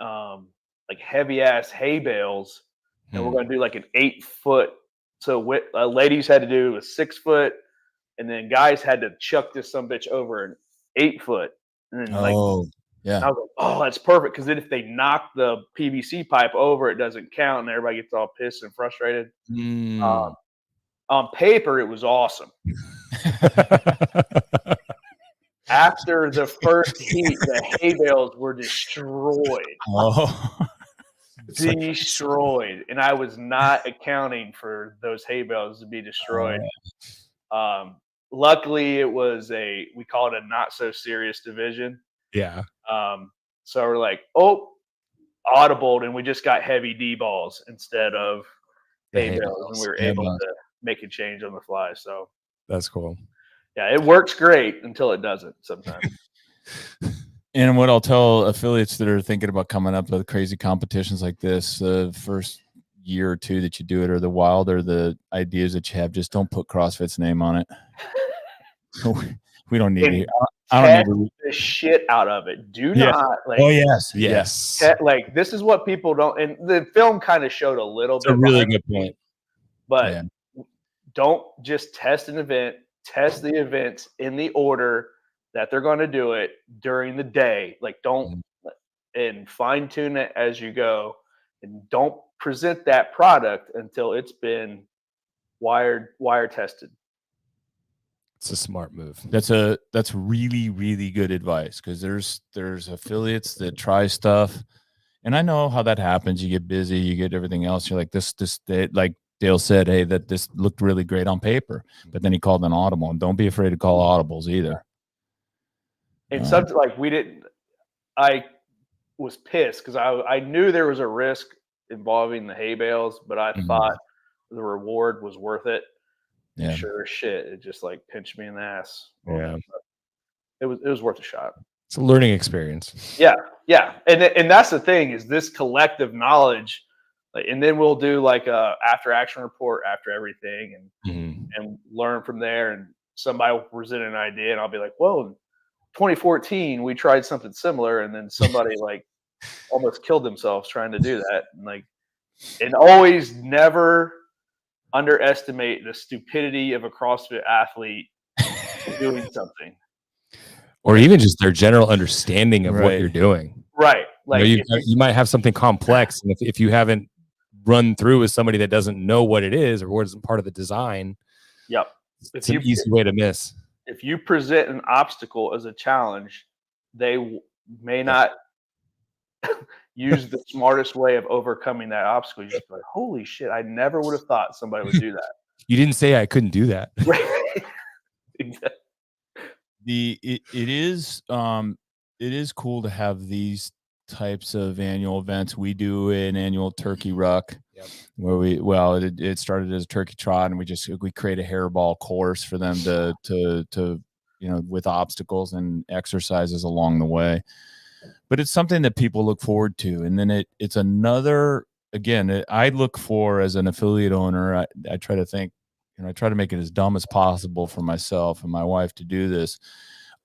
like heavy ass hay bales. And we're going to do like an 8-foot. So ladies had to do a 6-foot, and then guys had to chuck this sumbitch over an 8-foot. And then I was like, oh, that's perfect. Because then if they knock the PVC pipe over, it doesn't count, and everybody gets all pissed and frustrated. On paper, it was awesome. After the first heat, the hay bales were destroyed. Destroyed, and I was not accounting for those hay bales to be destroyed. Luckily, it was we call it a not so serious division. Yeah. So we're like, audible, and we just got heavy D balls instead of hay bales, and we were able to make a change on the fly. So that's cool. Yeah, it works great until it doesn't sometimes. And what I'll tell affiliates that are thinking about coming up with crazy competitions like this, the first year or two that you do it, or the wild, or the ideas that you have, just don't put CrossFit's name on it. We don't need it. I don't need the shit out of it. Do not. Like, yes. Like, this is what people don't. And the film kind of showed a little bit. A really good point. But don't just test an event. Test the events in the order that they're going to do it during the day. Like, don't and fine tune it as you go, and don't present that product until it's been wire tested. It's a smart move. That's really, really good advice, because there's affiliates that try stuff And I know how that happens. You get busy, you get everything else. You're like like Dale said, hey, that this looked really great on paper, but then he called an audible. And don't be afraid to call audibles either. And something like I was pissed because I knew there was a risk involving the hay bales, but I thought the reward was worth it. Yeah. Sure as shit, it just like pinched me in the ass. Yeah. It was worth a shot. It's a learning experience. Yeah, and that's the thing is this collective knowledge, and then we'll do like a after action report after everything, and learn from there. And somebody will present an idea, and I'll be like, "Well, in 2014 we tried something similar," and then somebody like almost killed themselves trying to do that, and always never underestimate the stupidity of a CrossFit athlete doing something. Or even just their general understanding of what you're doing. Right. Like you might have something complex, and if you haven't run through with somebody that doesn't know what it is or what isn't part of the design, it's an easy way to miss. If you present an obstacle as a challenge, they may not use the smartest way of overcoming that obstacle. You just be like, holy shit, I never would have thought somebody would do that. You didn't say I couldn't do that. Exactly. It is cool to have these types of annual events. We do an annual turkey ruck where it started as a turkey trot, and we create a hairball course for them to with obstacles and exercises along the way. But it's something that people look forward to. And then it's another, again, I look for as an affiliate owner, I try to think, I try to make it as dumb as possible for myself and my wife to do this.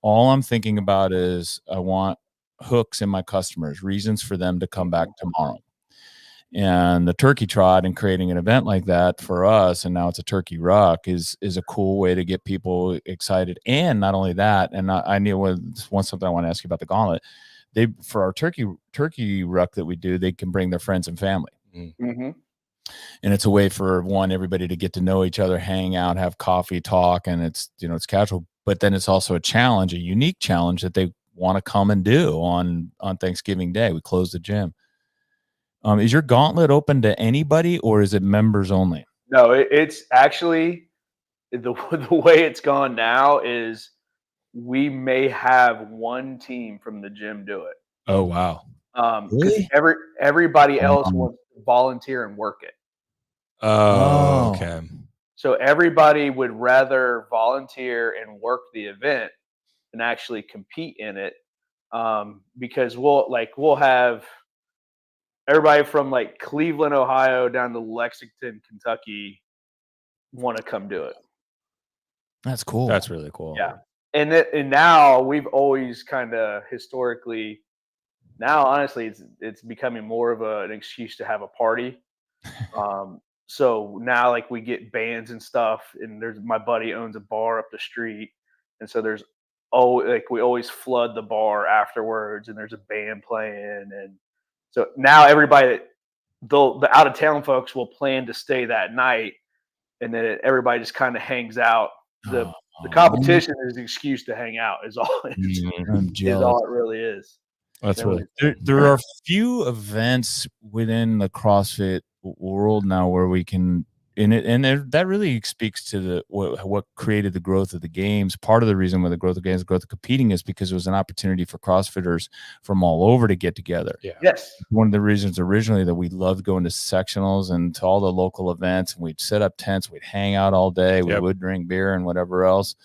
All I'm thinking about is I want hooks in my customers, reasons for them to come back tomorrow. And the turkey trot and creating an event like that for us, and now it's a turkey ruck, is a cool way to get people excited. And not only that, and I knew one something I want to ask you about the gauntlet. For our turkey ruck that we do, they can bring their friends and family. Mm-hmm. And it's a way for everybody to get to know each other, hang out, have coffee, talk, and it's casual. But then it's also a unique challenge that they want to come and do on Thanksgiving Day. We close the gym. Is your gauntlet open to anybody, or is it members only? No, it's actually the way it's gone now is we may have one team from the gym do it. Oh wow! Really? Everybody else wants to volunteer and work it. Oh, okay. So everybody would rather volunteer and work the event than actually compete in it, because we'll have everybody from like Cleveland, Ohio, down to Lexington, Kentucky, want to come do it. That's cool. That's really cool. Yeah, and now we've always kind of historically. Now, honestly, it's becoming more of an excuse to have a party. So now, like, we get bands and stuff, and my buddy owns a bar up the street, and so we always flood the bar afterwards, and there's a band playing, and so now everybody, the out of town folks will plan to stay that night, and then everybody just kind of hangs out. The competition is an excuse to hang out. Is all is all it really is. That's really there are few events within the CrossFit world now where we can that really speaks to what created the growth of the games. Part of the reason why the growth of games, growth of competing, is because it was an opportunity for CrossFitters from all over to get together. Yeah. Yes. One of the reasons originally that we loved going to sectionals and to all the local events, and we'd set up tents, we'd hang out all day, we would drink beer and whatever else.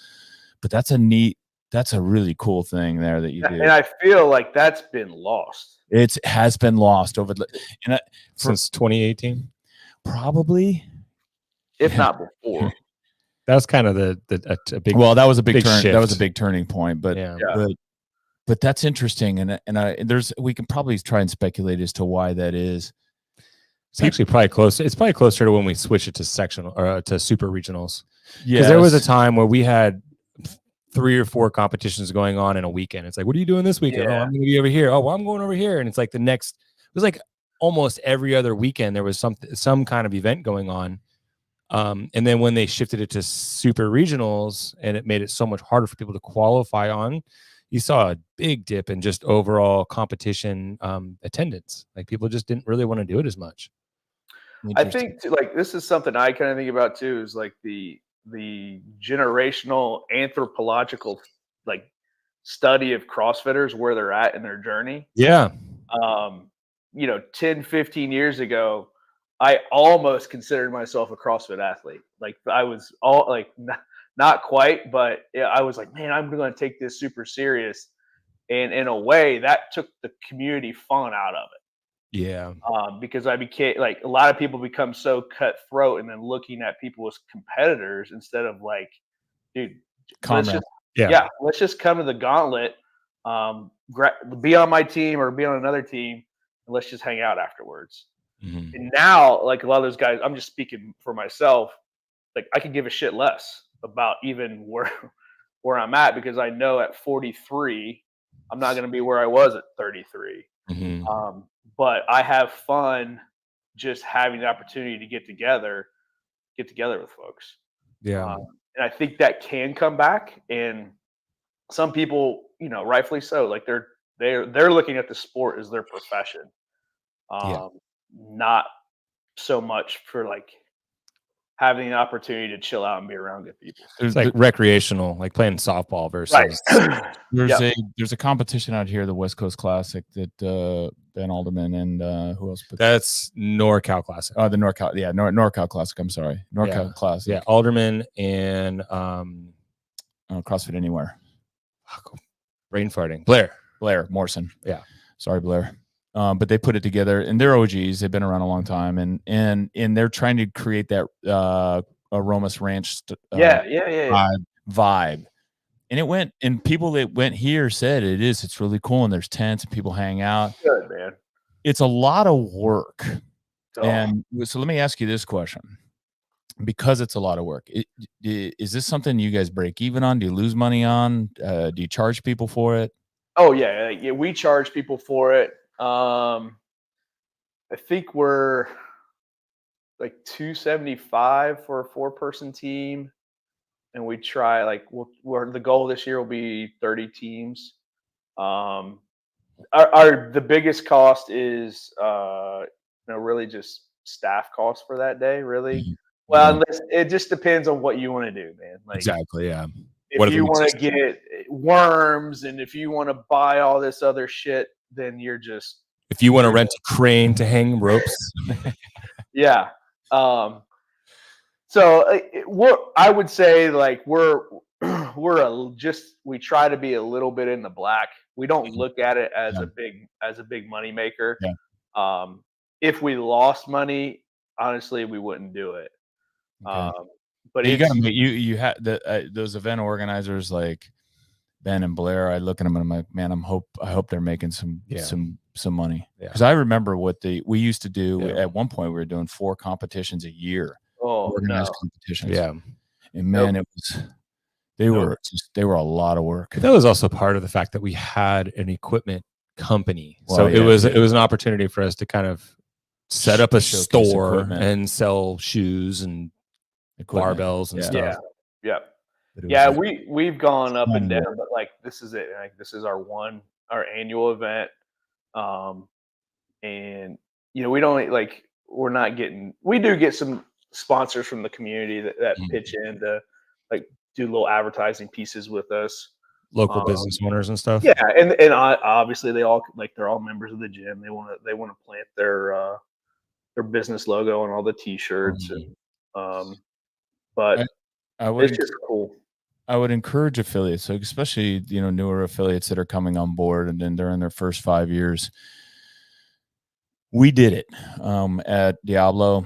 But that's a really cool thing there that you do. And I feel like that's been lost. It has been lost since 2018, probably, if not before. That was kind of a big. Well, that was a big turn. shift. That was a big turning point. But but that's interesting, and we can probably try and speculate as to why that is. It's actually probably close. It's probably closer to when we switched it to sectional or to super regionals. Yeah, because there was a time where we had 3 or 4 competitions going on in a weekend. It's like, what are you doing this weekend? Yeah. Oh, I'm going to be over here. Oh, well, I'm going over here. And it's like it was like almost every other weekend there was some kind of event going on. And then when they shifted it to super regionals, and it made it so much harder for people to qualify on, you saw a big dip in just overall competition attendance. Like people just didn't really want to do it as much. I think like this is something I kind of think about too, is like the generational anthropological like study of CrossFitters, where they're at in their journey. Yeah. 10, 15 years ago, I almost considered myself a CrossFit athlete. Like I was all like not quite, but yeah, I was like, man, I'm going to take this super serious. And in a way, that took the community fun out of it. Yeah. Because I became like a lot of people become so cutthroat and then looking at people as competitors instead of like, dude, Comrade. let's just come to the gauntlet, be on my team or be on another team, and let's just hang out afterwards. Mhm. And now, like a lot of those guys, I'm just speaking for myself. Like I could give a shit less about even where I'm at, because I know at 43, I'm not going to be where I was at 33. Mhm. But I have fun just having the opportunity to get together with folks. Yeah. And I think that can come back. And some people, rightfully so, like they're looking at the sport as their profession. Yeah. Not so much for like having an opportunity to chill out and be around good people. It's like recreational, like playing softball versus There's a competition out here, the West Coast Classic, that Ben Alderman and who else? That's NorCal Classic. Oh, the NorCal, NorCal Classic. I'm sorry, NorCal Classic. Yeah, Alderman and CrossFit Anywhere. Brain farting. Blair Morrison. Yeah, sorry, Blair. But they put it together, and they're OGs. They've been around a long time, and they're trying to create that Aromas Ranch vibe. And it went, and people that went here said it's really cool, and there's tents and people hang out. Good, man. It's a lot of work. Oh. And so let me ask you this question, because it's a lot of work. Is this something you guys break even on? Do you lose money on? Do you charge people for it? Oh yeah, we charge people for it. I think we're like $275 for a 4-person team, and we try like the goal this year will be 30 teams. The biggest cost is really just staff costs for that day, really. Mm-hmm. Well, it just depends on what you want to do, man. Like, exactly, yeah. If you want to get worms and if you want to buy all this other shit, then you're just. If you want to rent a crane to hang ropes. Yeah. So I would say like we try to be a little bit in the black. We don't look at it as a big money maker. Yeah. If we lost money, honestly, we wouldn't do it. Okay. But you got you had those event organizers like Ben and Blair. I look at them and I'm like, man, I hope they're making some money, because I remember what we used to do. At one point we were doing 4 competitions a year. Organized competitions. Yeah. And man, they were a lot of work. That was also part of the fact that we had an equipment company. So it was an opportunity for us to kind of set up a store and sell shoes and barbells and stuff. Yeah. We've gone up and down, but like this is it. Like this is our annual event. And we don't we do get some sponsors from the community that pitch in to like do little advertising pieces with us. Local business owners and stuff. Yeah, and obviously they're all members of the gym. They want to plant their business logo on all the T-shirts, and but it's just cool. I would encourage affiliates, so especially newer affiliates that are coming on board and then they're in their first 5 years. We did it at Diablo.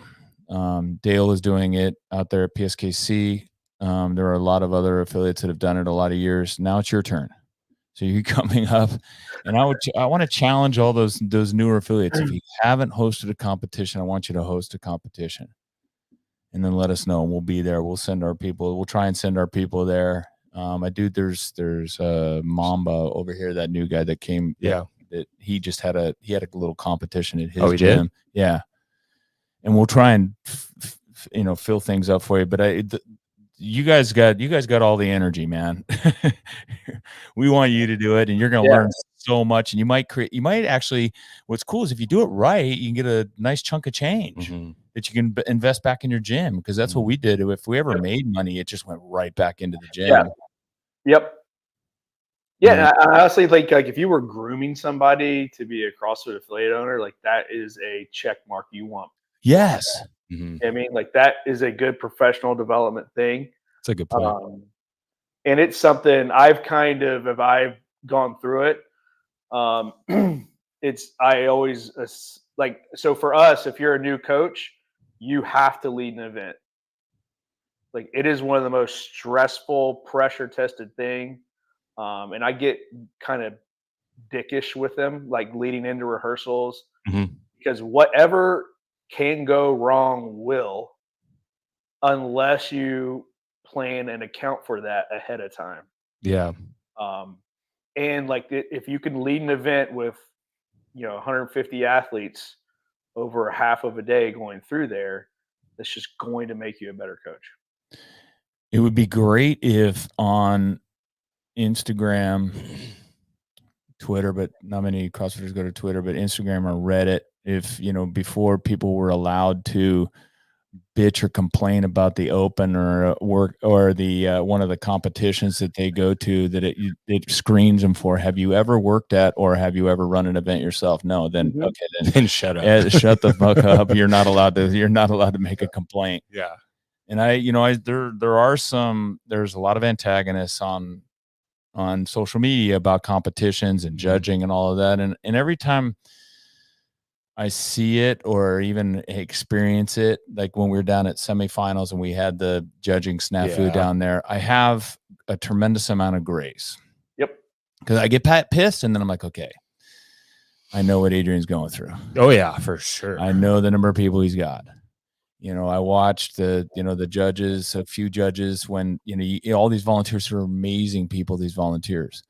Dale is doing it out there at PSKC. There are a lot of other affiliates that have done it a lot of years. Now it's your turn. So you're coming up, and I want to challenge all those newer affiliates. If you haven't hosted a competition, I want you to host a competition, and then let us know. And we'll be there. We'll send our people. We'll try and send our people there. There's Mamba over here, that new guy that came. Yeah. That he had a little competition at his gym. Did? Yeah. And we'll try and fill things up for you. But you guys got all the energy, man. We want you to do it, and you're going to learn so much. And you might actually, what's cool is if you do it right, you can get a nice chunk of change that you can invest back in your gym, because that's what we did. If we ever made money, it just went right back into the gym. Yeah. Yep. Yeah, and I honestly think like if you were grooming somebody to be a CrossFit affiliate owner, like that is a check mark you want. Yes. I mean, like that is a good professional development thing. That's a good point. And it's something I've if I've gone through it, I always like, so for us, if you're a new coach, you have to lead an event. Like it is one of the most stressful, pressure tested thing. And I get kind of dickish with them, like leading into rehearsals, because whatever can go wrong will, unless you plan and account for that ahead of time. Yeah. And like if you can lead an event with 150 athletes over half of a day going through there, that's just going to make you a better coach. It would be great if on Instagram, Twitter, but not many CrossFitters go to Twitter, but Instagram or Reddit, if before people were allowed to bitch or complain about the open or work or the one of the competitions that they go to, that it screens them for, have you ever worked at or have you ever run an event yourself? No, then okay, then shut up. Shut the fuck up. You're not allowed to make a complaint. Yeah. And there's a lot of antagonists on social media about competitions and judging and all of that. And every time I see it or even experience it, like when we were down at semifinals and we had the judging snafu down there, I have a tremendous amount of grace. Yep. Because I get pissed and then I'm like, okay, I know what Adrian's going through. Oh yeah, for sure. I know the number of people he's got. I watched the judges, a few judges, when, all these volunteers are amazing people, these volunteers,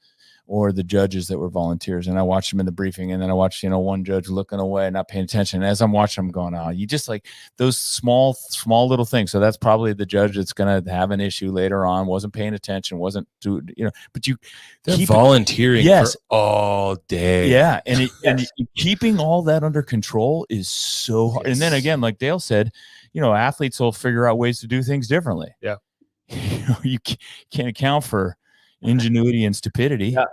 or the judges that were volunteers. And I watched them in the briefing, and then I watched, one judge looking away, not paying attention. And as I'm watching, I'm going, oh, you just like those small little things. So that's probably the judge that's going to have an issue later on, wasn't paying attention, wasn't doing, but they're volunteering for all day. Yeah. And keeping all that under control is so hard. And then again, like Dale said, athletes will figure out ways to do things differently. Yeah. You can't account for ingenuity and stupidity. Yeah.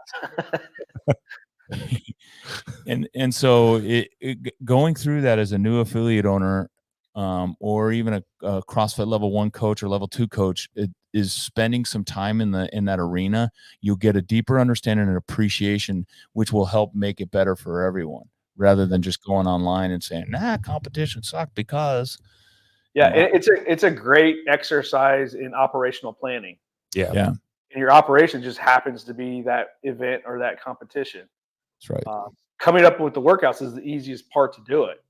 and so going through that as a new affiliate owner, or even a CrossFit level 1 coach or level 2 coach, is spending some time in that arena. You'll get a deeper understanding and appreciation, which will help make it better for everyone, rather than just going online and saying, competition sucked because. Yeah, it's a great exercise in operational planning. Yeah. And your operation just happens to be that event or that competition. That's right. Coming up with the workouts is the easiest part to do it.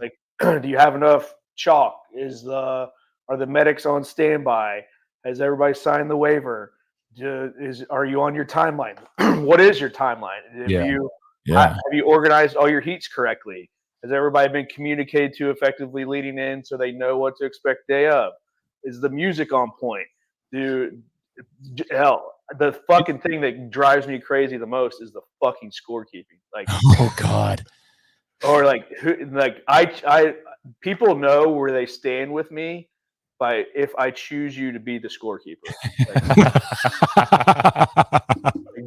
Like, do you have enough chalk? Are the medics on standby? Has everybody signed the waiver? Are you on your timeline? What is your timeline? Have you organized all your heats correctly? Has everybody been communicated to effectively leading in so they know what to expect day of? Is the music on point? Hell, the fucking thing that drives me crazy the most is the fucking scorekeeping. Like, oh God. Or I people know where they stand with me by if I choose you to be the scorekeeper.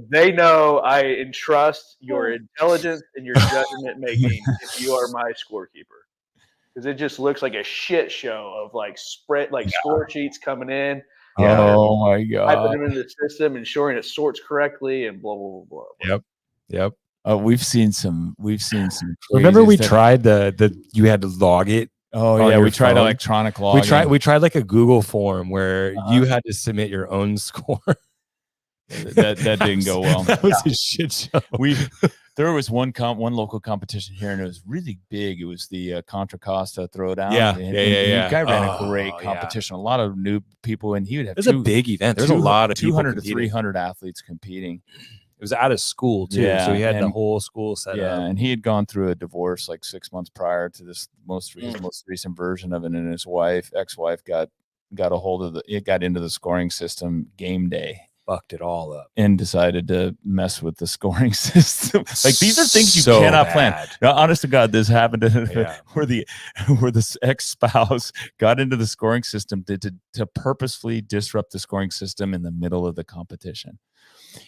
They know I entrust your intelligence and your judgment making if you are my scorekeeper. Because it just looks like a shit show of score sheets coming in. Oh my God. Typing them into the system, ensuring it sorts correctly, and blah blah blah blah. Yep. We've seen some. Remember we tried you had to log it. Oh yeah, we tried electronic login. We tried like a Google form where you had to submit your own score. that didn't go well. That was a shit show. There was one local competition here, and it was really big. It was the Contra Costa Throwdown. Yeah. The guy ran a great competition. A lot of new people, and he would have. It was a big event. There's a lot of 200 to 300 athletes competing. It was out of school too, so he had the whole school set up. Yeah, and he had gone through a divorce like 6 months prior to this most recent version of it, and his ex-wife got got a hold of it got into the scoring system game day. Fucked it all up and decided to mess with the scoring system. Like these are things you So cannot bad. plan. Now, honest to God, this happened Yeah. where the ex-spouse got into the scoring system to purposefully disrupt the scoring system in the middle of the competition.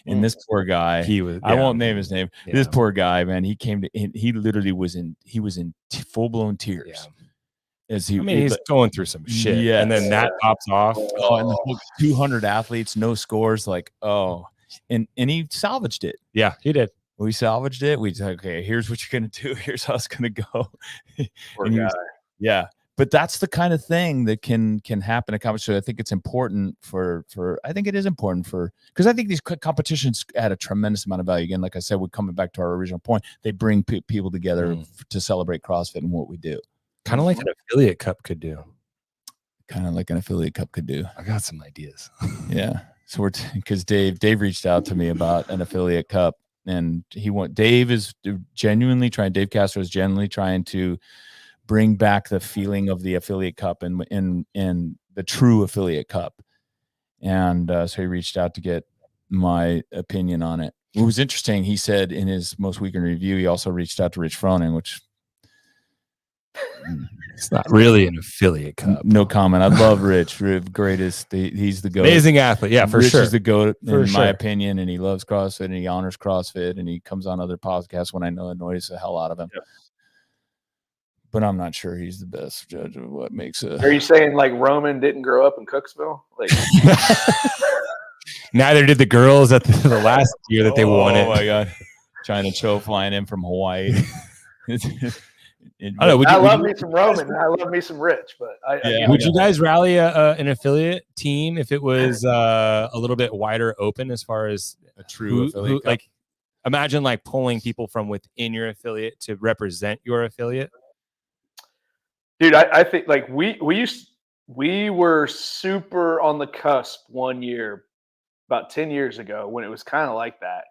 And this poor guy, I won't name his name. Yeah. This poor guy, man, he literally was in full-blown tears. Yeah. He's going through some shit. Yes. And then that pops off. Oh, and the whole 200 athletes, no scores. Like, oh, and he salvaged it. Yeah, he did. We salvaged it. We said, okay, here's what you're going to do. Here's how it's going to go. Poor guy. Yeah. But that's the kind of thing that can happen at competition. I think it's important I think it is important because I think these competitions add a tremendous amount of value. Again, like I said, we're coming back to our original point. They bring people together to celebrate CrossFit and what we do. Kind of like an affiliate cup could do. Kind of like an affiliate cup could do. I got some ideas. Yeah. So because Dave reached out to me about an affiliate cup, and Dave Castro is genuinely trying to bring back the feeling of the affiliate cup and the true affiliate cup. And so he reached out to get my opinion on it. It was interesting. He said in his most weekend review, he also reached out to Rich Froning, which it's not really an affiliate cup. No comment. I love Rich. Greatest. He's the GOAT. Amazing athlete. Yeah, for Rich sure. Is the GOAT in my opinion, and he loves CrossFit and he honors CrossFit and he comes on other podcasts when I know annoys the hell out of him. Yep. But I'm not sure he's the best judge of what makes a. Are you saying like Roman didn't grow up in Cooksville? Like neither did the girls at the last year that they won it. Oh my God. China Cho flying in from Hawaii. I love me some Roman. I love me some Rich, but would you guys rally an affiliate team if it was a little bit wider open as far as a true affiliate? Like, imagine like pulling people from within your affiliate to represent your affiliate. Dude, I think like we were super on the cusp one year, about 10 years ago, when it was kind of like that,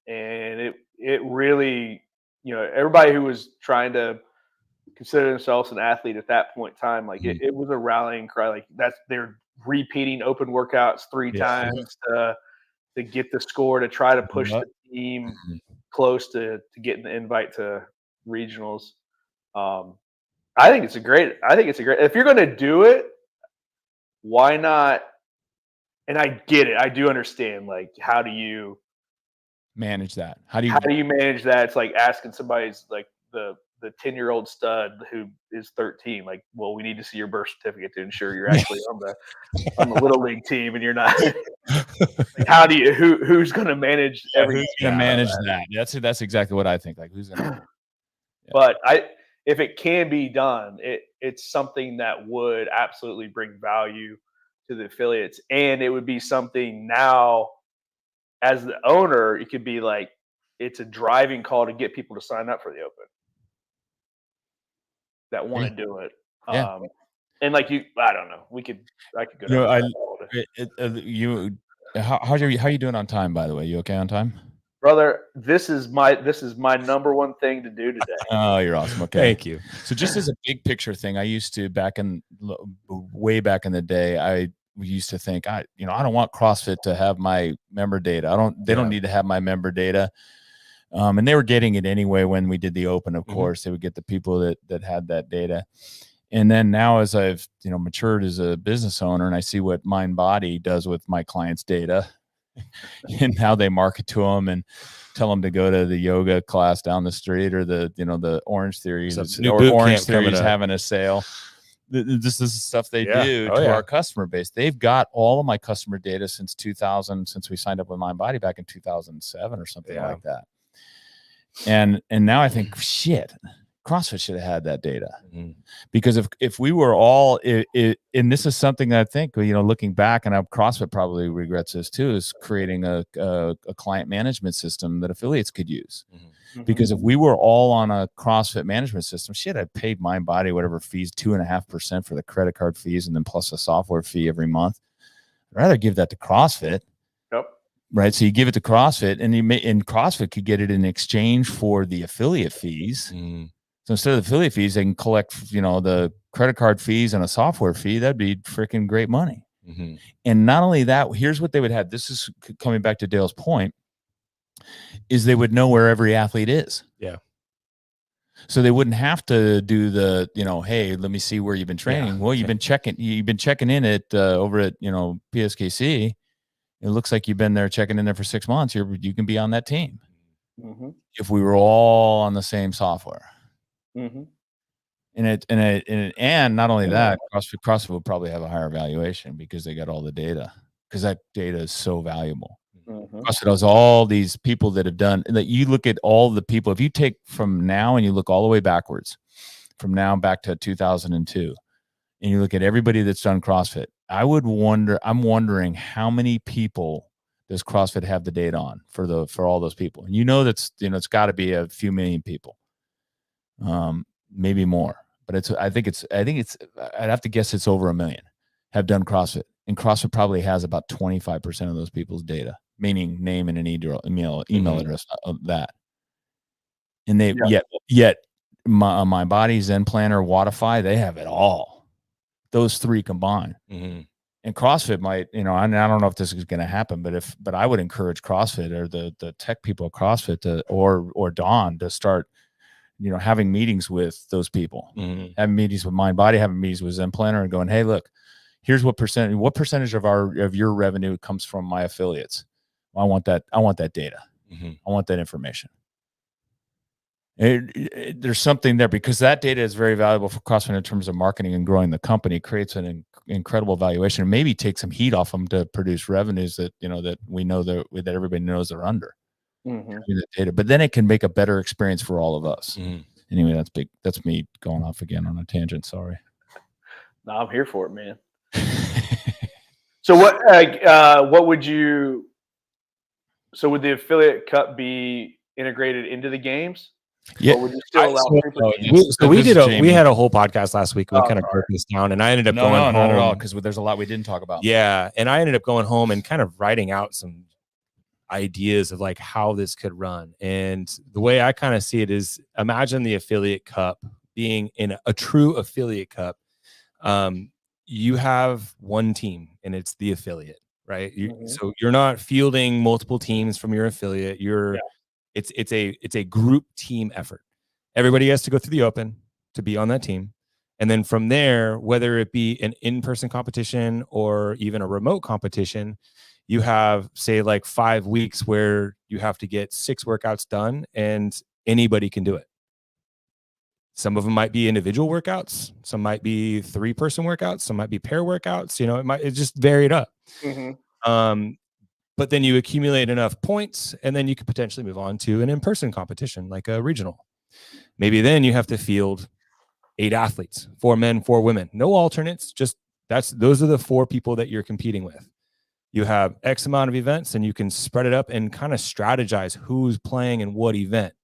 and it really. Everybody who was trying to consider themselves an athlete at that point in time, like it was a rallying cry. Like they're repeating open workouts 3 times to get the score to try to push the team close to getting the invite to regionals. I think it's a great. If you're going to do it, why not? And I get it. I do understand. Like, how do you manage that? How do you manage that? It's like asking somebody's like the 10-year-old stud who is 13, like, well, we need to see your birth certificate to ensure you're actually on the little league team and you're not. Like, how do you who's going to manage everything? Who's going to manage that? That's exactly what I think. Like, who's going to? But if it can be done, it's something that would absolutely bring value to the affiliates, and it would be something now. As the owner, it could be like it's a driving call to get people to sign up for the open that want to do it. Yeah. And like I don't know. I could go. How are you doing on time? By the way, you okay on time, brother? This is my number one thing to do today. Oh, you're awesome. Okay, thank you. So just as a big picture thing, I used to way back in the day, we used to think, I don't want CrossFit to have my member data. They don't need to have my member data. And they were getting it anyway when we did the open, of course. They would get the people that had that data. And then now as I've, matured as a business owner and I see what MindBody does with my clients' data and how they market to them and tell them to go to the yoga class down the street or the Orange Theory, or Orange Theory is having a sale. This is stuff they do to our customer base. They've got all of my customer data since 2000, since we signed up with MindBody back in 2007 or something like that. And now I think, shit, CrossFit should have had that data, because if we were all, and this is something that I think, looking back, and CrossFit probably regrets this too, is creating a client management system that affiliates could use. Because if we were all on a CrossFit management system, shit, I paid MindBody whatever fees, 2.5% for the credit card fees, and then plus a software fee every month. I'd rather give that to CrossFit. Yep. Right. So you give it to CrossFit, and CrossFit could get it in exchange for the affiliate fees. So instead of the affiliate fees, they can collect, the credit card fees and a software fee, that'd be freaking great money. Mhm. And not only that, here's what they would have. This is coming back to Dale's point, is they would know where every athlete is. Yeah. So they wouldn't have to do the, hey, let me see where you've been training. Yeah. Well, you've been checking in at over at, PSKC. It looks like you've been there checking in there for 6 months. You can be on that team. Mm-hmm. If we were all on the same software. Mm-hmm. And not only that, CrossFit would probably have a higher valuation because they got all the data, because that data is so valuable. Mm-hmm. CrossFit has all these people that have done that. You look at all the people, if you take from now and you look all the way backwards, from now back to 2002, and you look at everybody that's done CrossFit, I'm wondering how many people does CrossFit have the data on for all those people? And that's, it's got to be a few million people, maybe more, but I'd have to guess it's over 1 million have done CrossFit, and CrossFit probably has about 25% of those people's data, meaning name and an email address of that. And they yet my Body, Zen Planner, Wodify, they have it all. Those three combined. Mm-hmm. And CrossFit might, and I don't know if this is going to happen, but I would encourage CrossFit or the tech people at CrossFit or Dawn to start, having meetings with those people, having meetings with Mind Body, having meetings with Zen Planner, and going, hey, look, here's what percentage of your revenue comes from my affiliates. I want that data. Mm-hmm. I want that information. There's something there, because that data is very valuable for CrossFit in terms of marketing and growing the company. It creates an incredible valuation, and maybe take some heat off them to produce revenues that that we know that everybody knows they're under. Mm-hmm. The data, but then it can make a better experience for all of us. Mm-hmm. Anyway, that's big. That's me going off again on a tangent. Sorry. No, I'm here for it, man. So what would you? So would the affiliate cup be integrated into the games? Yeah. Or would you still allow we had a whole podcast last week. We kind of broke this down, and I ended up going home. Not at all, because there's a lot we didn't talk about. Yeah, and I ended up going home and kind of writing out some ideas of like how this could run. And the way I kind of see it is, imagine the affiliate cup being in a true affiliate cup. You have one team, and it's the affiliate, right? So you're not fielding multiple teams from your affiliate. It's a group team effort. Everybody has to go through the open to be on that team. And then from there, whether it be an in-person competition or even a remote competition, you have, say, like 5 weeks where you have to get 6 workouts done, and anybody can do it. Some of them might be individual workouts. Some might be 3-person workouts. Some might be pair workouts. It just varied up. Mm-hmm. But then you accumulate enough points, and then you could potentially move on to an in-person competition, like a regional. Maybe then you have to field 8 athletes, 4 men, 4 women, no alternates. Just those are the 4 people that you're competing with. You have X amount of events, and you can spread it up and kind of strategize who's playing in what event.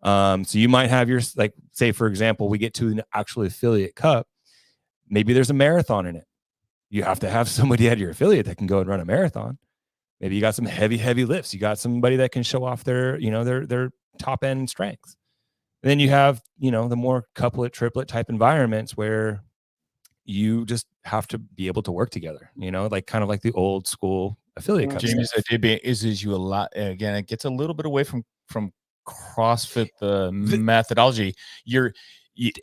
So you might have say, for example, we get to an actual affiliate cup. Maybe there's a marathon in it. You have to have somebody at your affiliate that can go and run a marathon. Maybe you got some heavy lifts. You got somebody that can show off their top end strengths. And then you have, the more couplet, triplet type environments where you just have to be able to work together, kind of like the old school affiliate cup. Jamie's idea is you allow, again, it gets a little bit away from CrossFit, the methodology.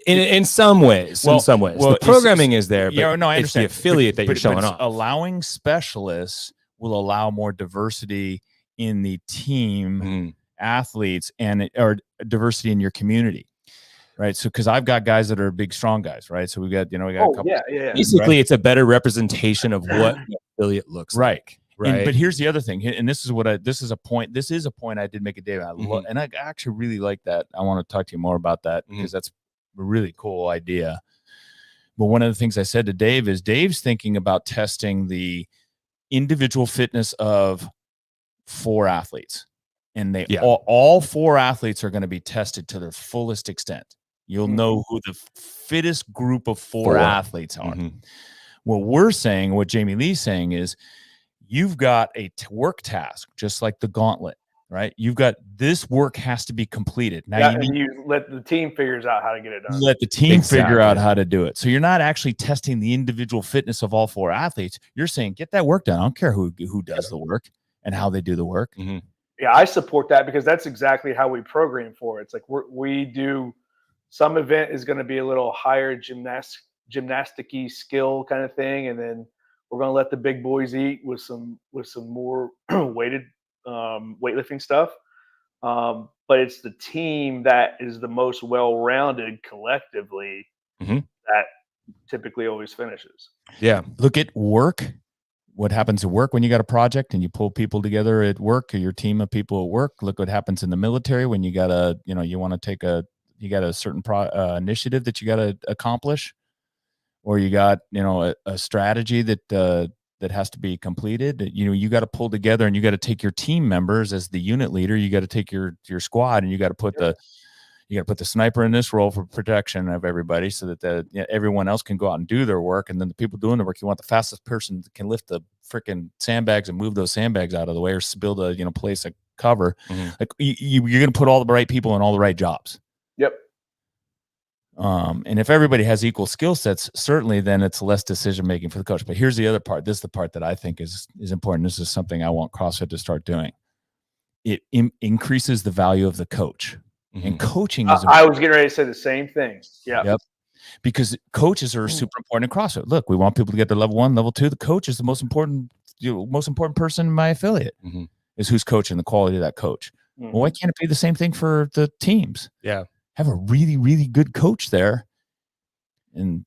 In some ways, the programming is there, but I understand. It's the affiliate that you're showing off. Allowing specialists will allow more diversity in the team athletes or diversity in your community, right? So, because I've got guys that are big, strong guys, right? So we got a couple. Yeah. Basically, it's a better representation of what the affiliate looks like. Right. But here's the other thing, and this is a point I did make a day about, and I actually really like that. I want to talk to you more about that, because that's a really cool idea. But one of the things I said to Dave is, Dave's thinking about testing the individual fitness of 4 athletes, and all 4 athletes are going to be tested to their fullest extent. You'll know who the fittest group of 4 athletes are. What Jamie Lee's saying is, you've got a work task, just like the gauntlet. right? You've got this work has to be completed. Now Yeah, you need and you let the team figures out how to get it done. let the team figure out Exactly. how to do it. So you're not actually testing the individual fitness of all 4 athletes. You're saying, get that work done. I don't care who does the work and how they do the work. Mhm. Yeah, I support that because that's exactly how we program for it. It's like we do some event is going to be a little higher gymnasticy skill kind of thing, and then we're going to let the big boys eat with some more weighted weightlifting stuff. But it's the team that is the most well-rounded collectively Mhm. that typically always finishes. Yeah. Look at work. What happens at work when you got a project and you pull people together at work, or your team of people at work. Look what happens in the military when you got a, you want to take you got a certain initiative that you got to accomplish, or you got, a strategy that that has to be completed. You got to pull together, and you got to take your team members as the unit leader. You got to take your squad, and you got to put the sniper in this role for protection of everybody, so that everyone else can go out and do their work. And then the people doing the work, you want the fastest person that can lift the freaking sandbags and move those sandbags out of the way, or build a place a cover. Mhm. Like you're going to put all the right people in all the right jobs. Yep. And if everybody has equal skill sets, certainly then it's less decision making for the coach. But here's the other part. This is the part that I think is important. This is something I want CrossFit to start doing. It increases the value of the coach. And coaching is I was getting ready to say the same thing. Yeah. Yep. Because coaches are super important in CrossFit. Look, we want people to get to level 1, level 2. The coach is the most important person in my affiliate is who's coaching, the quality of that coach. Mhm. Well, why can't it be the same thing for the teams? Yeah. Have a really, really good coach there. And,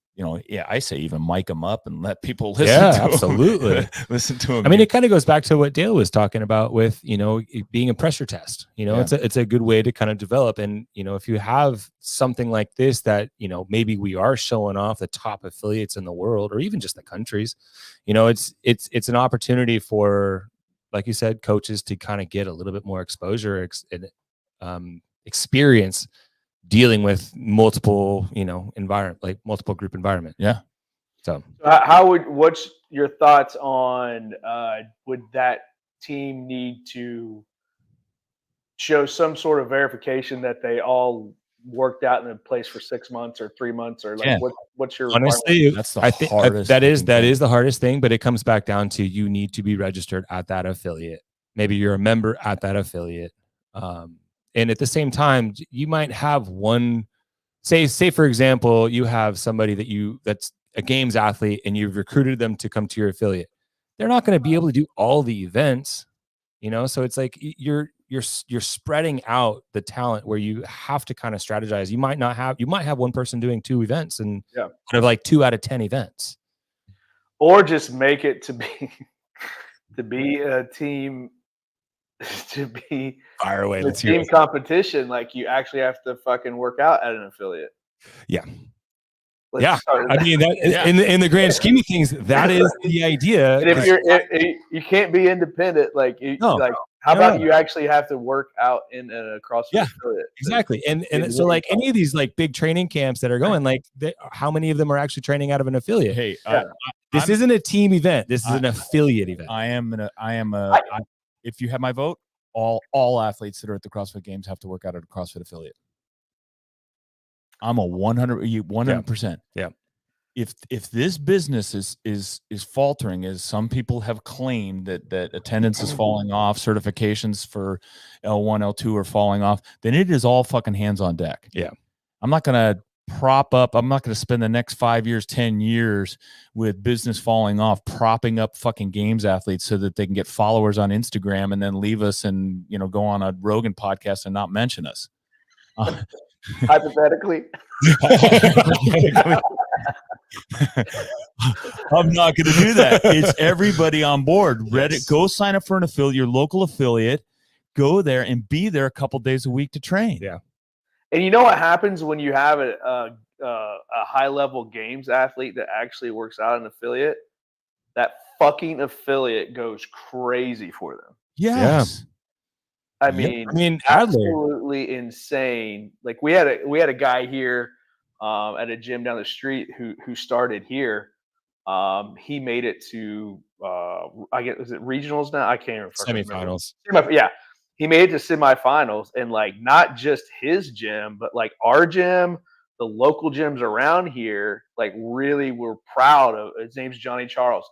I say even mic them up and let people listen to absolutely. them. Listen to them. I mean, it kind of goes back to what Dale was talking about with, it being a pressure test. Yeah. It's a good way to kind of develop. And, if you have something like this that, maybe we are showing off the top affiliates in the world, or even just the countries, it's an opportunity for, like you said, coaches to kind of get a little bit more exposure and experience dealing with multiple, multiple group environment. Yeah. So what's your thoughts on, would that team need to show some sort of verification that they all worked out in a place for 6 months or 3 months, or like what's your requirement? honestly, That's the I think hardest that is fucking thing. the hardest thing, but it comes back down to you need to be registered at that affiliate. Maybe you're a member at that affiliate. And at the same time, you might have one, say for example, you have somebody that's a games athlete and you've recruited them to come to your affiliate. They're not going to be able to do all the events, so it's like you're spreading out the talent where you have to kind of strategize. You might have one person doing 2 events and Yeah. kind of like 2 out of 10 events, Or just make it to be to be a team to be fire away. the Let's hear team it. competition. Like you actually have to fucking work out at an affiliate. Yeah. Let's start I mean, in the grand scheme of things, that is the idea. and if you can't be independent, like how about you actually have to work out in a CrossFit affiliate? Exactly. And so like any of these like big training camps that are going, like how many of them are actually training out of an affiliate? Hey, this isn't a team event. This is an affiliate event. If you have my vote, all athletes that are at the CrossFit Games have to work out at a CrossFit affiliate. I'm a 100%. Yeah. If this business is faltering, as some people have claimed that attendance is falling off, certifications for L1, L2 are falling off, then it is all fucking hands on deck. Yeah. I'm not going to spend the next 5 years, 10 years with business falling off, propping up fucking games athletes so that they can get followers on Instagram and then leave us and, go on a Rogan podcast and not mention us. Hypothetically. I'm not going to do that. It's everybody on board. Reddit, go sign up for an affiliate, your local affiliate, go there and be there a couple days a week to train. Yeah. And you know what happens when you have a high level games athlete that actually works out an affiliate? That fucking affiliate goes crazy for them. Yes. I mean, absolutely insane. Like we had a guy here at a gym down the street who started here. He made it to I guess, was it regionals now? I can't remember. Semifinals. Yeah. he made it to semifinals, and like not just his gym, but like our gym, the local gyms around here, like really were proud of. His name's Johnny Charles,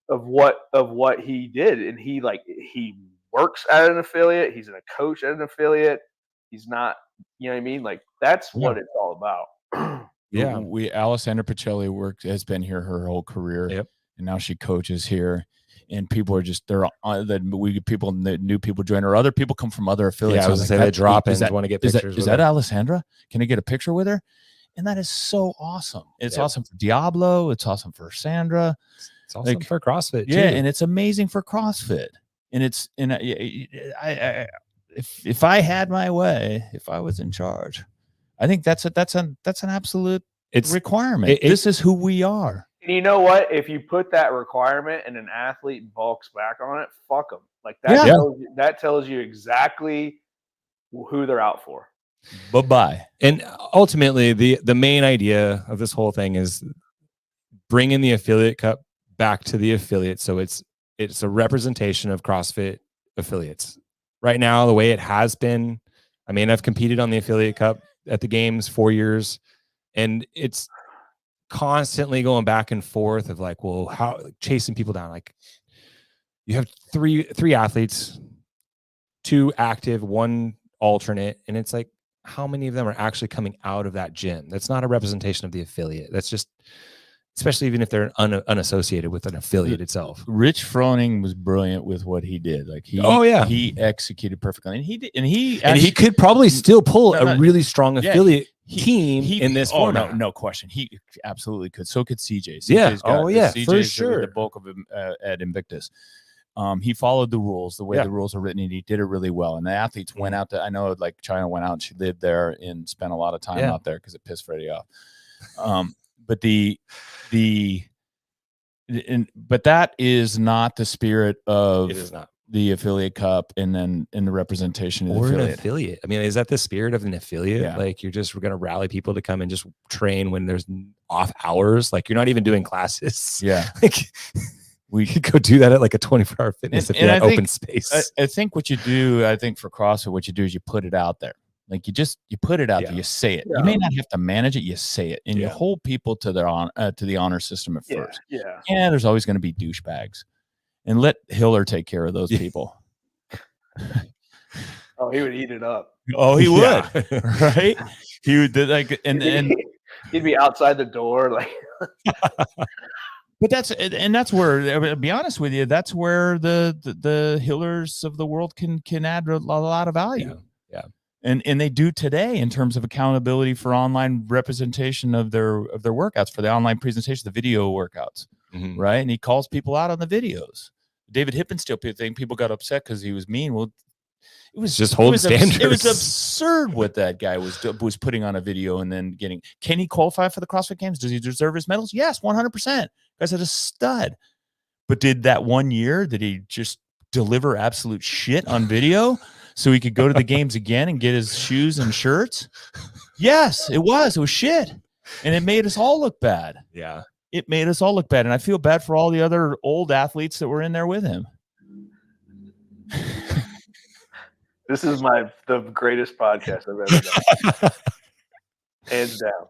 of what he did, and he works at an affiliate. He's a coach at an affiliate. He's not, you know what I mean? Like that's what it's all about. Yeah. Alessandra Pacelli has been here her whole career. Yep. And now she coaches here. And people are just new people join, or other people come from other affiliates. Yeah, I was gonna say they drop in, want to get pictures. Is that Alessandra? Can I get a picture with her? And that is so awesome. It's awesome for Diablo. It's awesome for Sandra. It's awesome for CrossFit. Yeah, too. and it's amazing for CrossFit. And if I had my way, if I was in charge, I think that's an absolute requirement. This is who we are. And you know what? If you put that requirement and an athlete balks back on it, fuck them. Like that tells you exactly who they're out for. Bye-bye. And ultimately, the main idea of this whole thing is bringing the affiliate cup back to the affiliate. So it's a representation of CrossFit affiliates. Right now, the way it has been, I mean, I've competed on the affiliate cup at the games 4 years, and it's constantly going back and forth of like, well, how chasing people down. Like you have three athletes, 2 active, 1 alternate, and it's like, how many of them are actually coming out of that gym? That's not a representation of the affiliate. That's just, especially even if they're unassociated with an affiliate itself. Rich Froning was brilliant with what he did. Like he executed perfectly, and he could probably still pull a really strong affiliate team in this format. No question. He absolutely could. So could CJ. CJ's for sure. The bulk of him at Invictus. He followed the rules, the way the rules are written, and he did it really well. And the athletes went out to, I know like China went out and she lived there and spent a lot of time out there because it pissed Freddie off. But but that is not the spirit of the affiliate cup, and then in the representation of the affiliate. An affiliate. I mean, is that the spirit of an affiliate? Yeah. Like we're going to rally people to come and just train when there's off hours. Like you're not even doing classes. Yeah. Like we could go do that at like a 24-hour fitness if you had open space. I think what you do, for CrossFit, what you do is you put it out there. Like you put it out there, you say it. You may not have to manage it, you say it, and you hold people to their to the honor system at first. Yeah, there's always going to be douchebags, and let Hiller take care of those people. Oh, he would eat it up. Oh, he would, right? He would and he'd be outside the door, like. But that's where, to be honest with you, that's where the Hillers of the world can add a lot of value. Yeah. And they do today in terms of accountability for online representation of their workouts, for the online presentation, the video workouts, right? And he calls people out on the videos. David Hippensteel thing, people got upset because he was mean. Well, it was just holding standards. It was absurd what that guy was putting on a video and then getting. Can he qualify for the CrossFit Games? Does he deserve his medals? Yes, 100%. Guy's a stud. But did he just deliver absolute shit on video so he could go to the games again and get his shoes and shirts? Yes, it was shit. And it made us all look bad. Yeah. It made us all look bad. And I feel bad for all the other old athletes that were in there with him. This is the greatest podcast I've ever done. Hands down.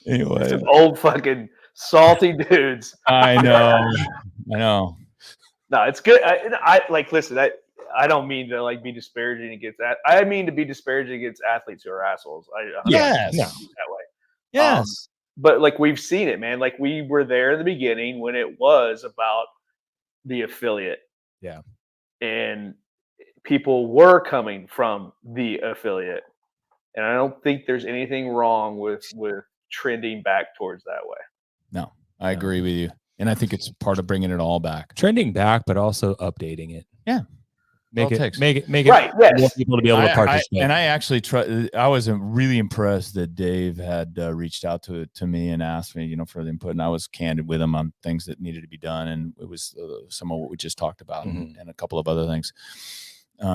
Anyway. Some old fucking salty dudes. I know. No, it's good. I listen, I don't mean to like be disparaging against that. I mean to be disparaging against athletes who are assholes. Yes. That way. Yes. But like we've seen it, man. Like we were there in the beginning when it was about the affiliate. Yeah. And people were coming from the affiliate. And I don't think there's anything wrong with trending back towards that way. No, I agree with you. And I think it's part of bringing it all back. Trending back, but also updating it. Yeah. Make it right, yes. more people to be able to participate. I actually I was really impressed that Dave had reached out to me and asked me, for the input, and I was candid with him on things that needed to be done, and it was some of what we just talked about, and a couple of other things.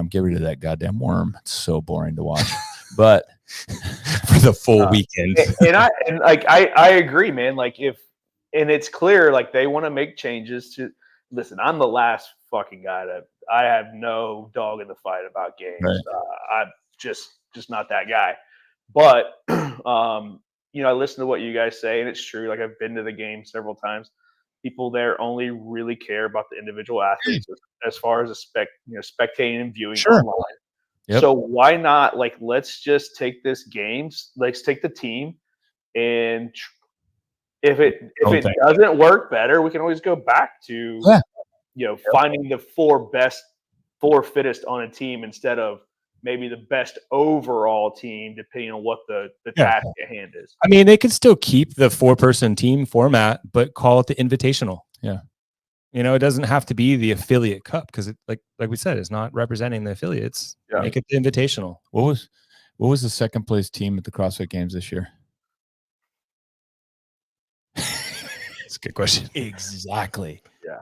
Get rid of that goddamn worm. It's so boring to watch. But for the full weekend. I agree, man. Like and it's clear, like they want to make changes to. Listen, I'm the last fucking guy that I have no dog in the fight about games. Right. I'm just not that guy. But I listen to what you guys say, and it's true. Like, I've been to the game several times. People there only really care about the individual athletes as far as spectating and viewing Sure. online. Yep. So why not, like, let's just take let's take the team, and if it doesn't work better, we can always go back to finding the four fittest on a team instead of maybe the best overall team, depending on what the task at hand is. I mean, they could still keep the 4-person team format, but call it the Invitational. Yeah. It doesn't have to be the affiliate cup because it, like we said, it's not representing the affiliates. Yeah. Make it the Invitational. What was the second place team at the CrossFit Games this year? That's a good question. Exactly. Yeah.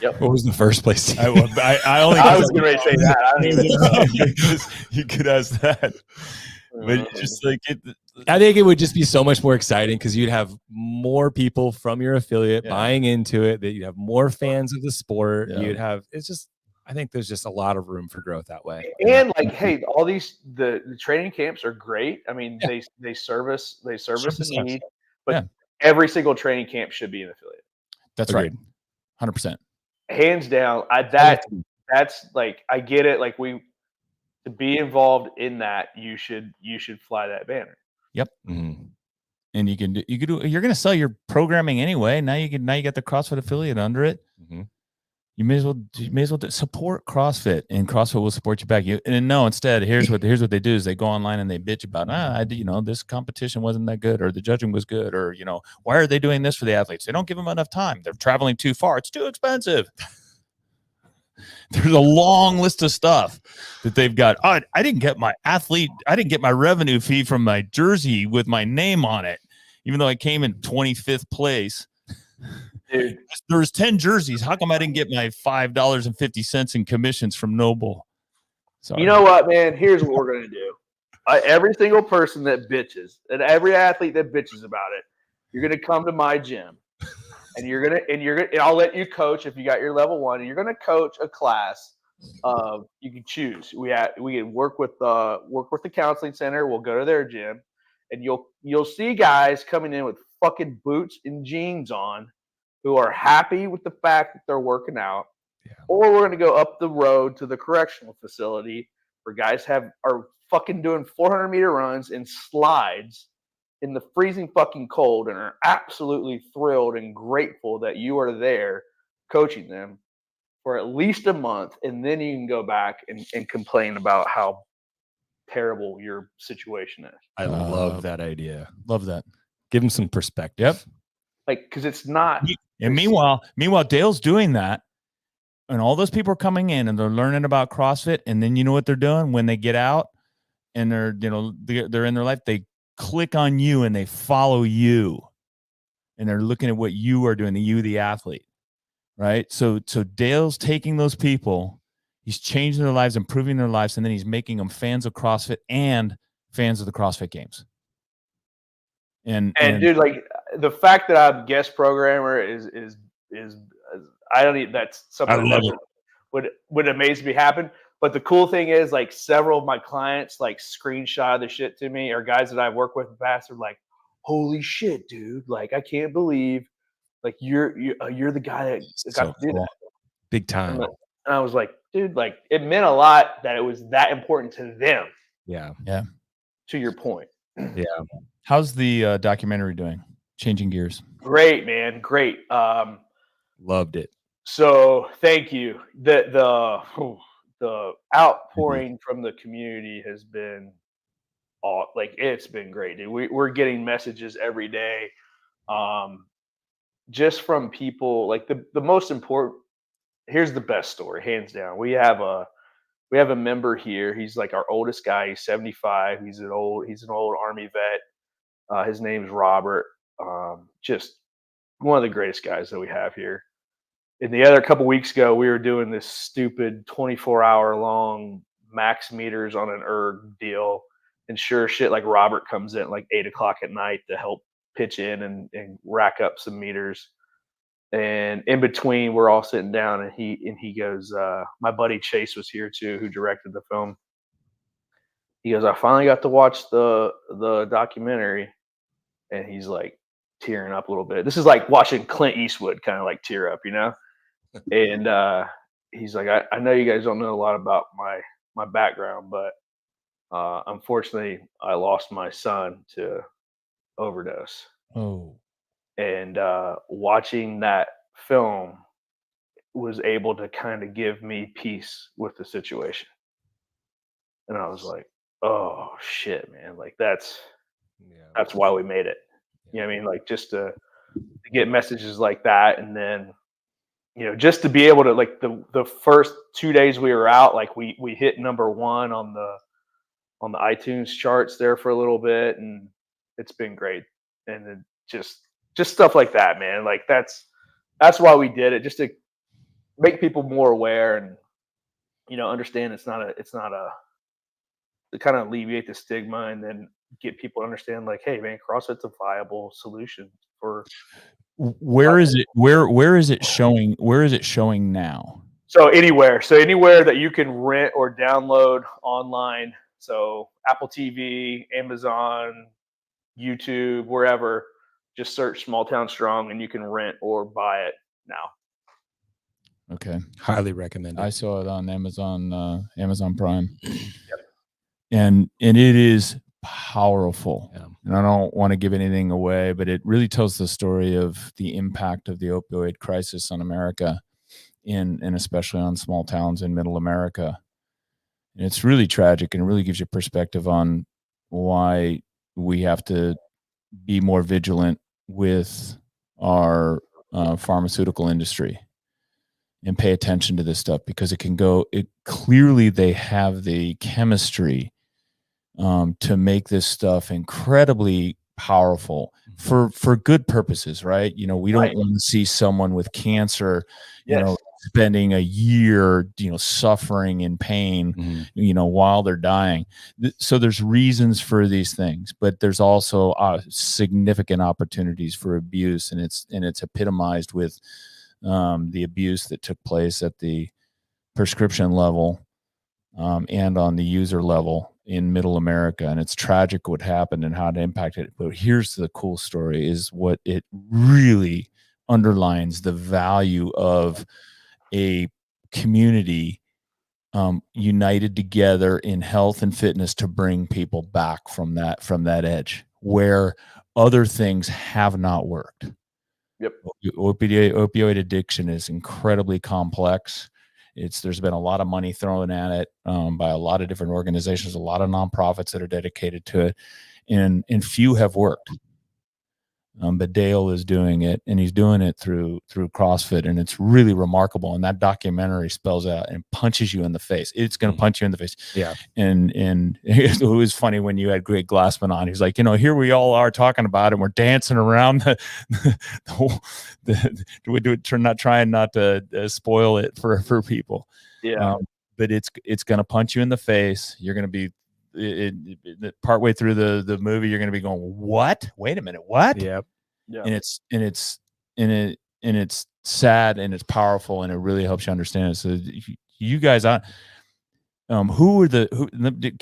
Yep. What was the first place team? I only. I was going to say that. I don't even know. You could ask that. But it's just like I think it would just be so much more exciting because you'd have more people from your affiliate buying into it. That you'd have more fans of the sport. Yeah. You'd have. It's just. I think there's just a lot of room for growth that way. And like, hey, all these the training camps are great. I mean, they service a need, but every single training camp should be an affiliate. That's Agreed. Right. 100%. Hands down. That's like, I get it. Like, to be involved in that, you should fly that banner. Yep. Mm-hmm. And you're going to sell your programming anyway. Now you got the CrossFit affiliate under it. Mm-hmm. You may as well support CrossFit, and CrossFit will support you back. Instead, here's what they do is they go online and they bitch about, this competition wasn't that good, or the judging was good, or why are they doing this for the athletes? They don't give them enough time. They're traveling too far. It's too expensive. There's a long list of stuff that they've got. Oh, I didn't get my revenue fee from my jersey with my name on it, even though I came in 25th place. Dude, there's 10 jerseys. How come I didn't get my $5.50 in commissions from Noble? Sorry. You know what, man? Here's what we're gonna do. Every single person that bitches, and every athlete that bitches about it, you're gonna come to my gym, and I'll let you coach if you got your level 1, and you're gonna coach a class. You can choose. We can work with the counseling center. We'll go to their gym, and you'll see guys coming in with fucking boots and jeans on, who are happy with the fact that they're working out. Yeah. Or we're going to go up the road to the correctional facility where guys are fucking doing 400-meter runs and slides in the freezing fucking cold and are absolutely thrilled and grateful that you are there coaching them for at least a month. And then you can go back and complain about how terrible your situation is. I love that idea. Love that. Give them some perspective. Yep. Like, because it's not. And meanwhile, Dale's doing that, and all those people are coming in and they're learning about CrossFit. And then you know what they're doing when they get out and they're in their life, they click on you and they follow you, and they're looking at what you are doing, the athlete, right? So Dale's taking those people, he's changing their lives, improving their lives, and then he's making them fans of CrossFit and fans of the CrossFit Games. And dude, like, the fact that I'm guest programmer is I don't even, that's something that would amaze me happen. But the cool thing is, like, several of my clients like screenshot the shit to me, or guys that I've worked with in the past are like, holy shit, dude, like, I can't believe like you're the guy that got to do that. Big time. And I was like, dude, like, it meant a lot that it was that important to them. Yeah. To your point. Yeah. How's the documentary doing? Changing gears. Great, man. Great. Loved it. So thank you. The outpouring from the community has been it's been great, dude. We're getting messages every day, just from people. Like, the most important. Here's the best story, hands down. We have a member here. He's like our oldest guy. He's 75. He's an old Army vet. His name's Robert. Just one of the greatest guys that we have here. And the other couple weeks ago, we were doing this stupid 24-hour long max meters on an erg deal. And sure shit, like, Robert comes in at like 8:00 at night to help pitch in and rack up some meters. And in between, we're all sitting down, and he goes, my buddy Chase was here too, who directed the film. He goes, I finally got to watch the documentary, and he's like tearing up a little bit. This is like watching Clint Eastwood kind of like tear up, you know? And he's like, I know you guys don't know a lot about my background, but unfortunately, I lost my son to overdose. Oh, And watching that film was able to kind of give me peace with the situation. And I was like, oh shit, man, like that's why we made it. You know what I mean? Like just to get messages like that, and then just to be able to, like, the first 2 days we were out, like we hit #1 on the iTunes charts there for a little bit, and it's been great. And then just stuff like that, man. Like that's why we did it, just to make people more aware, and understand it's not a to kind of alleviate the stigma, and then get people to understand, like, hey man, CrossFit's a viable solution for where is it? Where is it showing? Where is it showing now? So anywhere that you can rent or download online. So Apple TV, Amazon, YouTube, wherever, just search Small Town Strong and you can rent or buy it now. Okay, Highly recommend I it. saw it on Amazon Prime, and it is powerful. Yeah. And I don't want to give anything away, but it really tells the story of the impact of the opioid crisis on America, and especially on small towns in Middle America. And it's really tragic, and it really gives you perspective on why we have to be more vigilant with our pharmaceutical industry and pay attention to this stuff, because it clearly they have the chemistry to make this stuff incredibly powerful for good purposes, right? We don't Right. want to see someone with cancer, Yes. spending a year, suffering in pain, while they're dying. So there's reasons for these things, but there's also significant opportunities for abuse, and it's epitomized with the abuse that took place at the prescription level and on the user level in Middle America. And it's tragic what happened and how it impacted it. But here's the cool story: is what it really underlines the value of a community united together in health and fitness to bring people back from that edge where other things have not worked. Yep. Opioid addiction is incredibly complex. There's been a lot of money thrown at it by a lot of different organizations, a lot of nonprofits that are dedicated to it, and few have worked. But Dale is doing it, and he's doing it through CrossFit, and it's really remarkable. And that documentary spells out and punches you in the face. It's going to punch you in the face. Yeah. And it was funny when you had Greg Glassman on. He's like, here we all are talking about it, and we're dancing around we're not trying not to spoil it for people. Yeah. But it's going to punch you in the face. You're going to be partway through the movie, you're going to be going, what? Wait a minute, what? Yep. Yeah. And it's sad, and it's powerful, and it really helps you understand it. So you guys, can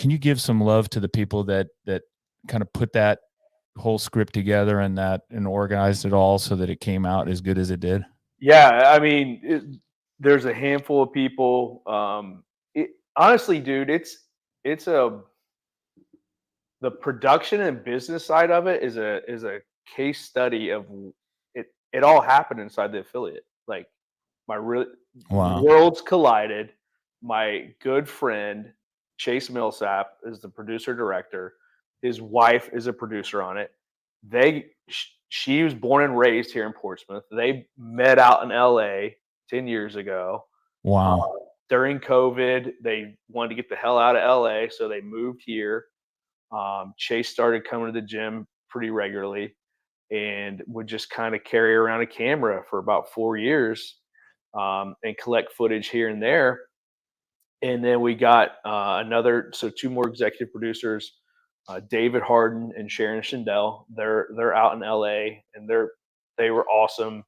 you give some love to the people that kind of put that whole script together and organized it all so that it came out as good as it did? Yeah, I mean, there's a handful of people. Honestly, dude, the production and business side of it is a case study of it. It all happened inside the affiliate. Like Wow. worlds collided. My good friend Chase Millsap is the producer director. His wife is a producer on it. She was born and raised here in Portsmouth. They met out in LA 10 years ago. Wow. During COVID, they wanted to get the hell out of LA, so they moved here. Chase started coming to the gym pretty regularly and would just kind of carry around a camera for about 4 years and collect footage here and there. And then we got two more executive producers, David Harden and Sharon Shindell. They're out in LA, and they were awesome.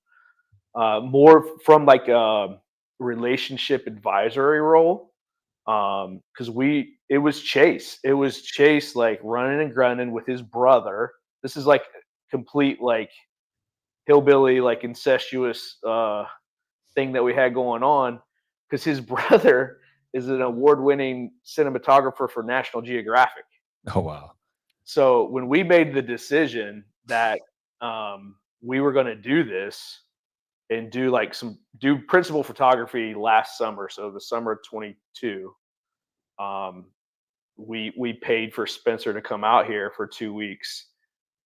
more from like a relationship advisory role. Because it was Chase like running and grunting with his brother. This is like complete like hillbilly like incestuous thing that we had going on because his brother is an award-winning cinematographer for National Geographic. Oh wow. So when we made the decision that we were going to do this and do principal photography last summer, so the summer of 22, we paid for Spencer to come out here for 2 weeks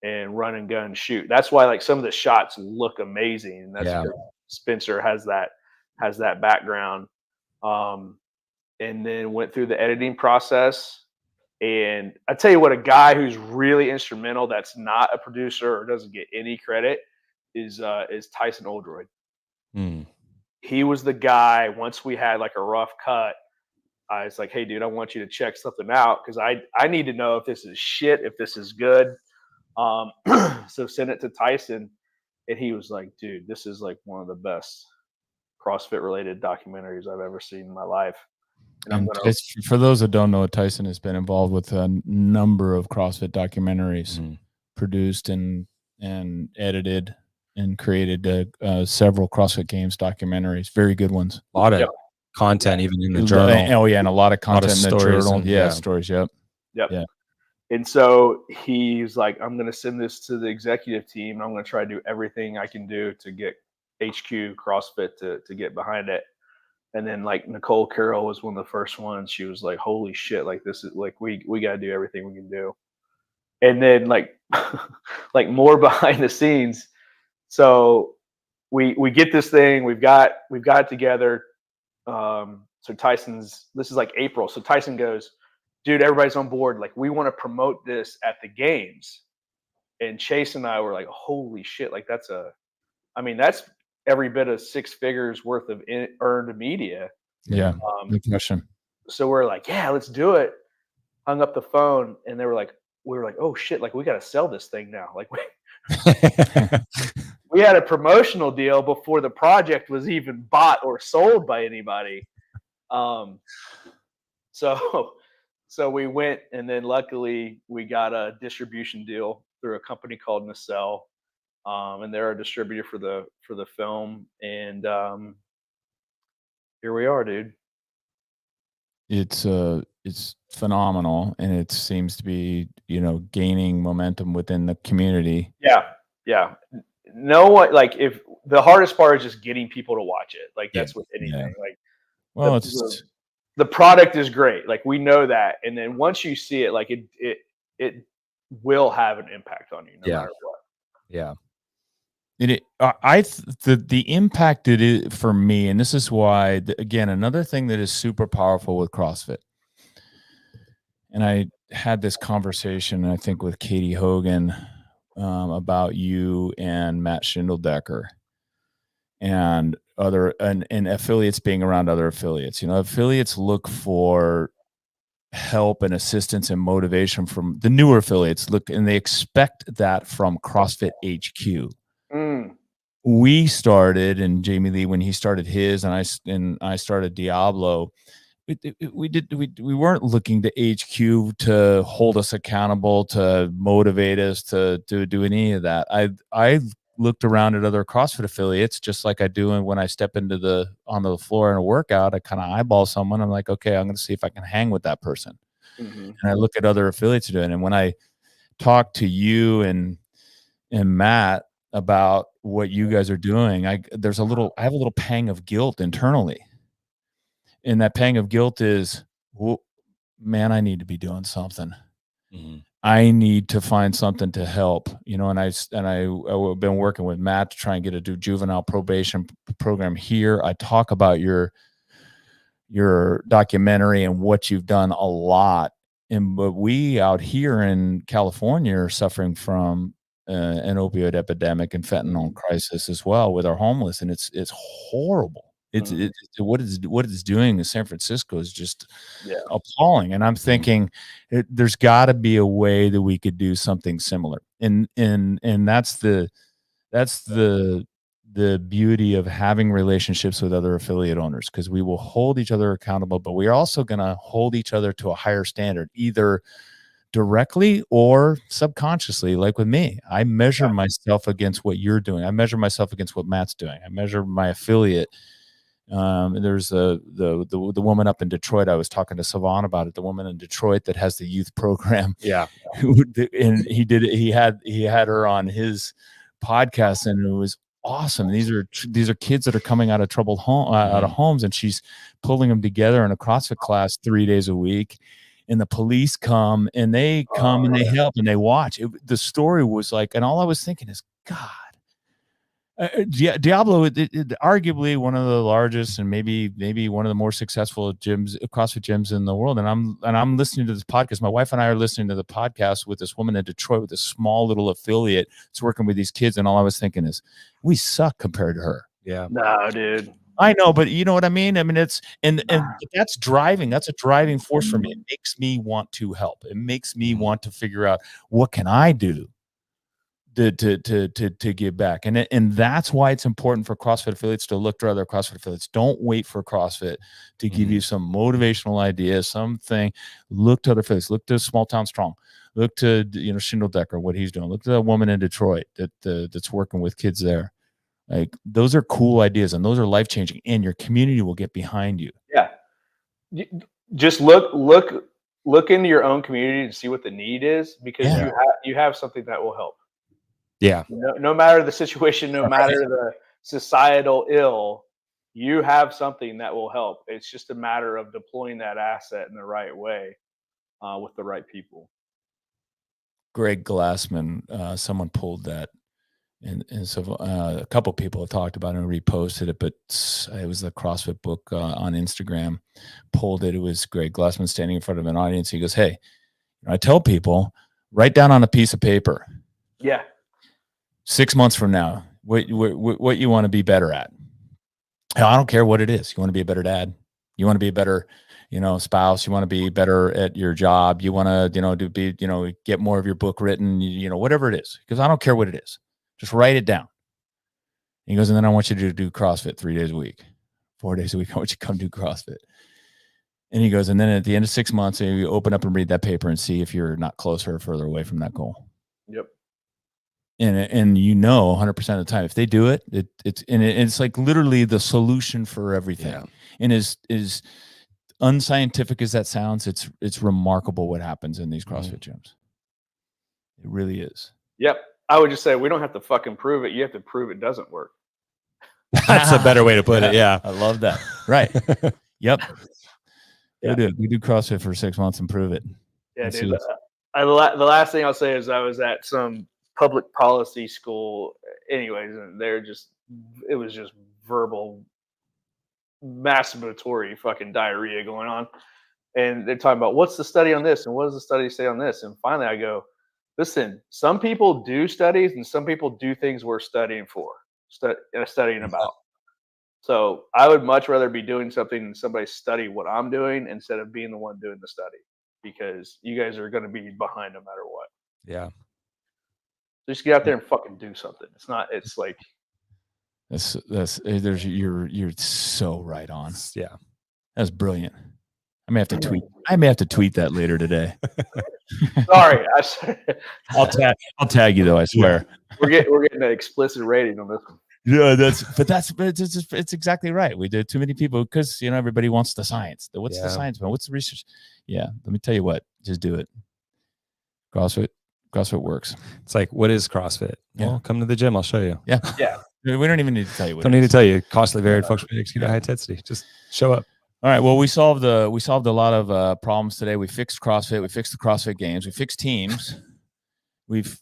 and run and gun shoot. That's why like some of the shots look amazing. And that's Yeah. because Spencer has that background. And then went through the editing process. And I tell you what, a guy who's really instrumental that's not a producer or doesn't get any credit is Tyson Oldroyd. Mm. He was the guy once we had like a rough cut. I was like, hey, dude, I want you to check something out because I need to know if this is shit, if this is good. So send it to Tyson, and he was like, dude, this is like one of the best CrossFit related documentaries I've ever seen in my life. And for those that don't know, Tyson has been involved with a number of CrossFit documentaries, produced and edited and created several CrossFit Games documentaries. Very good ones. A lot of content, even in the journal. Oh yeah, and a lot of content in the journal. Yeah, stories. Yep. Yeah. And so he's like, I'm going to send this to the executive team. And I'm going to try to do everything I can do to get HQ CrossFit to get behind it. And then like Nicole Carroll was one of the first ones. She was like, holy shit, like this is like, we got to do everything we can do. And then like, like more behind the scenes. So we get this thing, we've got it together. So this is like April. So Tyson goes, dude, everybody's on board. Like, we want to promote this at the games. And Chase and I were like, holy shit. Like that's every bit of 6 figures worth of earned media. Yeah. Good question. So we're like, yeah, let's do it. Hung up the phone and we were like, oh shit. Like we got to sell this thing now. Like we had a promotional deal before the project was even bought or sold by anybody. So we went, and then luckily we got a distribution deal through a company called Nacelle, and they're a distributor for the film. And here we are, dude. It's phenomenal, and it seems to be gaining momentum within the community. Yeah. No one like if the hardest part is just getting people to watch it. Like that's with anything. Yeah. Like well, the product is great. Like we know that. And then once you see it, like it will have an impact on you no matter what. Yeah. The impact it is for me, and this is why, again, another thing that is super powerful with CrossFit. And I had this conversation, I think, with Katie Hogan about you and Matt Schindeldecker and other and affiliates being around other affiliates. Affiliates look for help and assistance and motivation from the newer affiliates. And they expect that from CrossFit HQ. We started, and Jamie Lee, when he started his, and I started Diablo, we weren't looking to HQ to hold us accountable, to motivate us to do any of that. I looked around at other CrossFit affiliates, just like I do when I step onto the floor in a workout. I kind of eyeball someone. I'm like, okay, I'm going to see if I can hang with that person. And I look at other affiliates doing it. And when I talk to you and Matt about what you guys are doing, I have a little pang of guilt internally. And that pang of guilt is, well, man, I need to be doing something. I need to find something to help, and I've been working with Matt to try and get a juvenile probation program here. I talk about your documentary and what you've done a lot. But we out here in California are suffering from an opioid epidemic and fentanyl crisis as well with our homeless. And it's horrible. What it's doing in San Francisco is just appalling. And I'm thinking there's got to be a way that we could do something similar. And that's the the beauty of having relationships with other affiliate owners, because we will hold each other accountable, but we are also going to hold each other to a higher standard, either directly or subconsciously. Like with me, I measure myself against what you're doing. I measure myself against what Matt's doing. I measure my affiliate. There's the woman up in Detroit. I was talking to Savon about it. The woman in Detroit that has the youth program. Yeah. And he had her on his podcast, and it was awesome. These are kids that are coming out of troubled home, out of homes, and she's pulling them together in a CrossFit class 3 days a week. And the police come and they help and they watch. The story was like, and all I was thinking is, God, Diablo, arguably one of the largest and maybe one of the more successful CrossFit gyms in the world. And I'm listening to this podcast. My wife and I are listening to the podcast with this woman in Detroit with a small little affiliate that's working with these kids. And all I was thinking is, we suck compared to her. Yeah. No, dude. I know, but you know what I mean? I mean, it's, and that's driving. That's a driving force for me. It makes me want to help. It makes me want to figure out, what can I do to give back? And that's why it's important for CrossFit affiliates to look to other CrossFit affiliates. Don't wait for CrossFit to give you some motivational idea, something. Look to other affiliates. Look to Small Town Strong. Look to, Shindle Decker, what he's doing. Look to that woman in Detroit that's working with kids there. Like, those are cool ideas, and those are life-changing, and your community will get behind you. Yeah. Just look into your own community and see what the need is, because you have something that will help. Yeah. No matter the situation, no matter the societal ill, you have something that will help. It's just a matter of deploying that asset in the right way, with the right people. Greg Glassman, someone pulled that. And so a couple people have talked about it and reposted it, but it was the CrossFit book on Instagram pulled it. It was Greg Glassman standing in front of an audience. He goes, "Hey, I tell people, write down on a piece of paper. Yeah. 6 months from now, what you want to be better at. I don't care what it is. You want to be a better dad. You want to be a better, spouse. You want to be better at your job. You want to, get more of your book written, whatever it is, because I don't care what it is. Just write it down." He goes, "And then I want you to do CrossFit 3 days a week, 4 days a week. I want you to come do CrossFit." And he goes, "And then at the end of 6 months, you open up and read that paper and see if you're not closer or further away from that goal." Yep. And 100% of the time, if they do it, it's like literally the solution for everything. Yeah. And as unscientific as that sounds, it's remarkable what happens in these CrossFit gyms. It really is. Yep. I would just say, we don't have to fucking prove it. You have to prove it doesn't work. That's a better way to put it. Yeah. I love that. Right. Yep. Yeah. We do CrossFit for 6 months and prove it. Yeah, dude. The last thing I'll say is I was at some public policy school anyways, and it was just verbal masturbatory fucking diarrhea going on. And they're talking about, what's the study on this? And what does the study say on this? And finally I go, listen, some people do studies and some people do things we're studying about. So I would much rather be doing something than somebody study what I'm doing instead of being the one doing the study, because you guys are going to be behind no matter what. Yeah. Just get out there and fucking do something. It's like, you're so right on. Yeah. That's brilliant. I may have to tweet that later today. Sorry. I'll tag you though, I swear. We're getting an explicit rating on this one. Yeah, it's exactly right. We do too many people, because everybody wants the science. What's the science, man? What's the research? Yeah, let me tell you what. Just do it. CrossFit works. It's like, what is CrossFit? Yeah. Well, come to the gym. I'll show you. Yeah. Yeah. We don't even need to tell you. Don't need to tell you. Costly, varied, functionally executed, high intensity. Just show up. All right. Well, we solved a lot of problems today. We fixed CrossFit. We fixed the CrossFit Games. We fixed teams. We've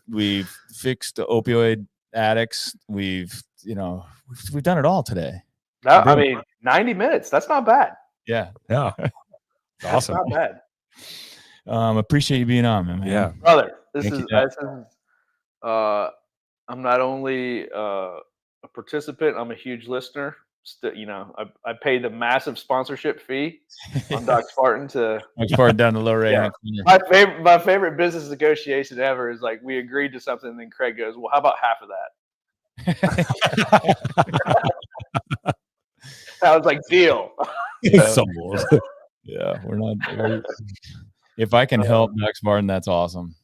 fixed the opioid addicts. We've done it all today. 90 minutes. That's not bad. Yeah. Yeah. That's awesome. Not bad. Appreciate you being on, man. Yeah, brother. I'm not only a participant, I'm a huge listener. I paid the massive sponsorship fee on Doc Spartan down the low rate. Yeah. My favorite business negotiation ever is like, we agreed to something, and then Craig goes, "Well, how about half of that?" I was like, deal. Sold. Yeah, if I can help Doc Spartan, that's awesome.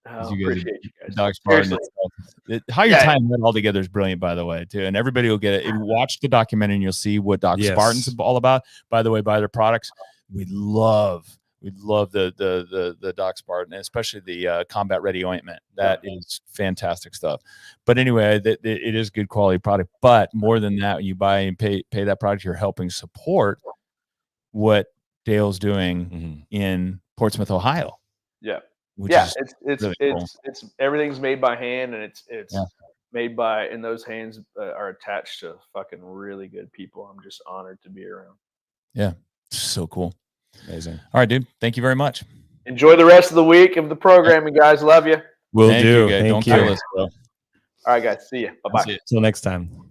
I You guys appreciate you guys. Doc Spartan Seriously. how you're Yeah. tying that all together is brilliant, by the way, too. And everybody will get it. If you watch the documentary and you'll see what Doc Yes. Spartan's all about. By the way, buy their products. We love the Doc Spartan, especially the combat ready ointment. That is fantastic stuff. But anyway, it is good quality product. But more than that, you buy and pay that product, you're helping support what Dale's doing in Portsmouth, Ohio. Yeah. Which Yeah, is it's really cool. it's everything's made by hand, and it's Yeah. made by, and those hands are attached to fucking really good people. I'm just honored to be around. Yeah, so cool. Amazing. All right, dude. Thank you very much. Enjoy the rest of the week of the programming, guys. Love you. Will Thank do. you, guys. Thank Don't you. kill us, bro. All right, guys. See you. Bye bye. See ya. Till next time.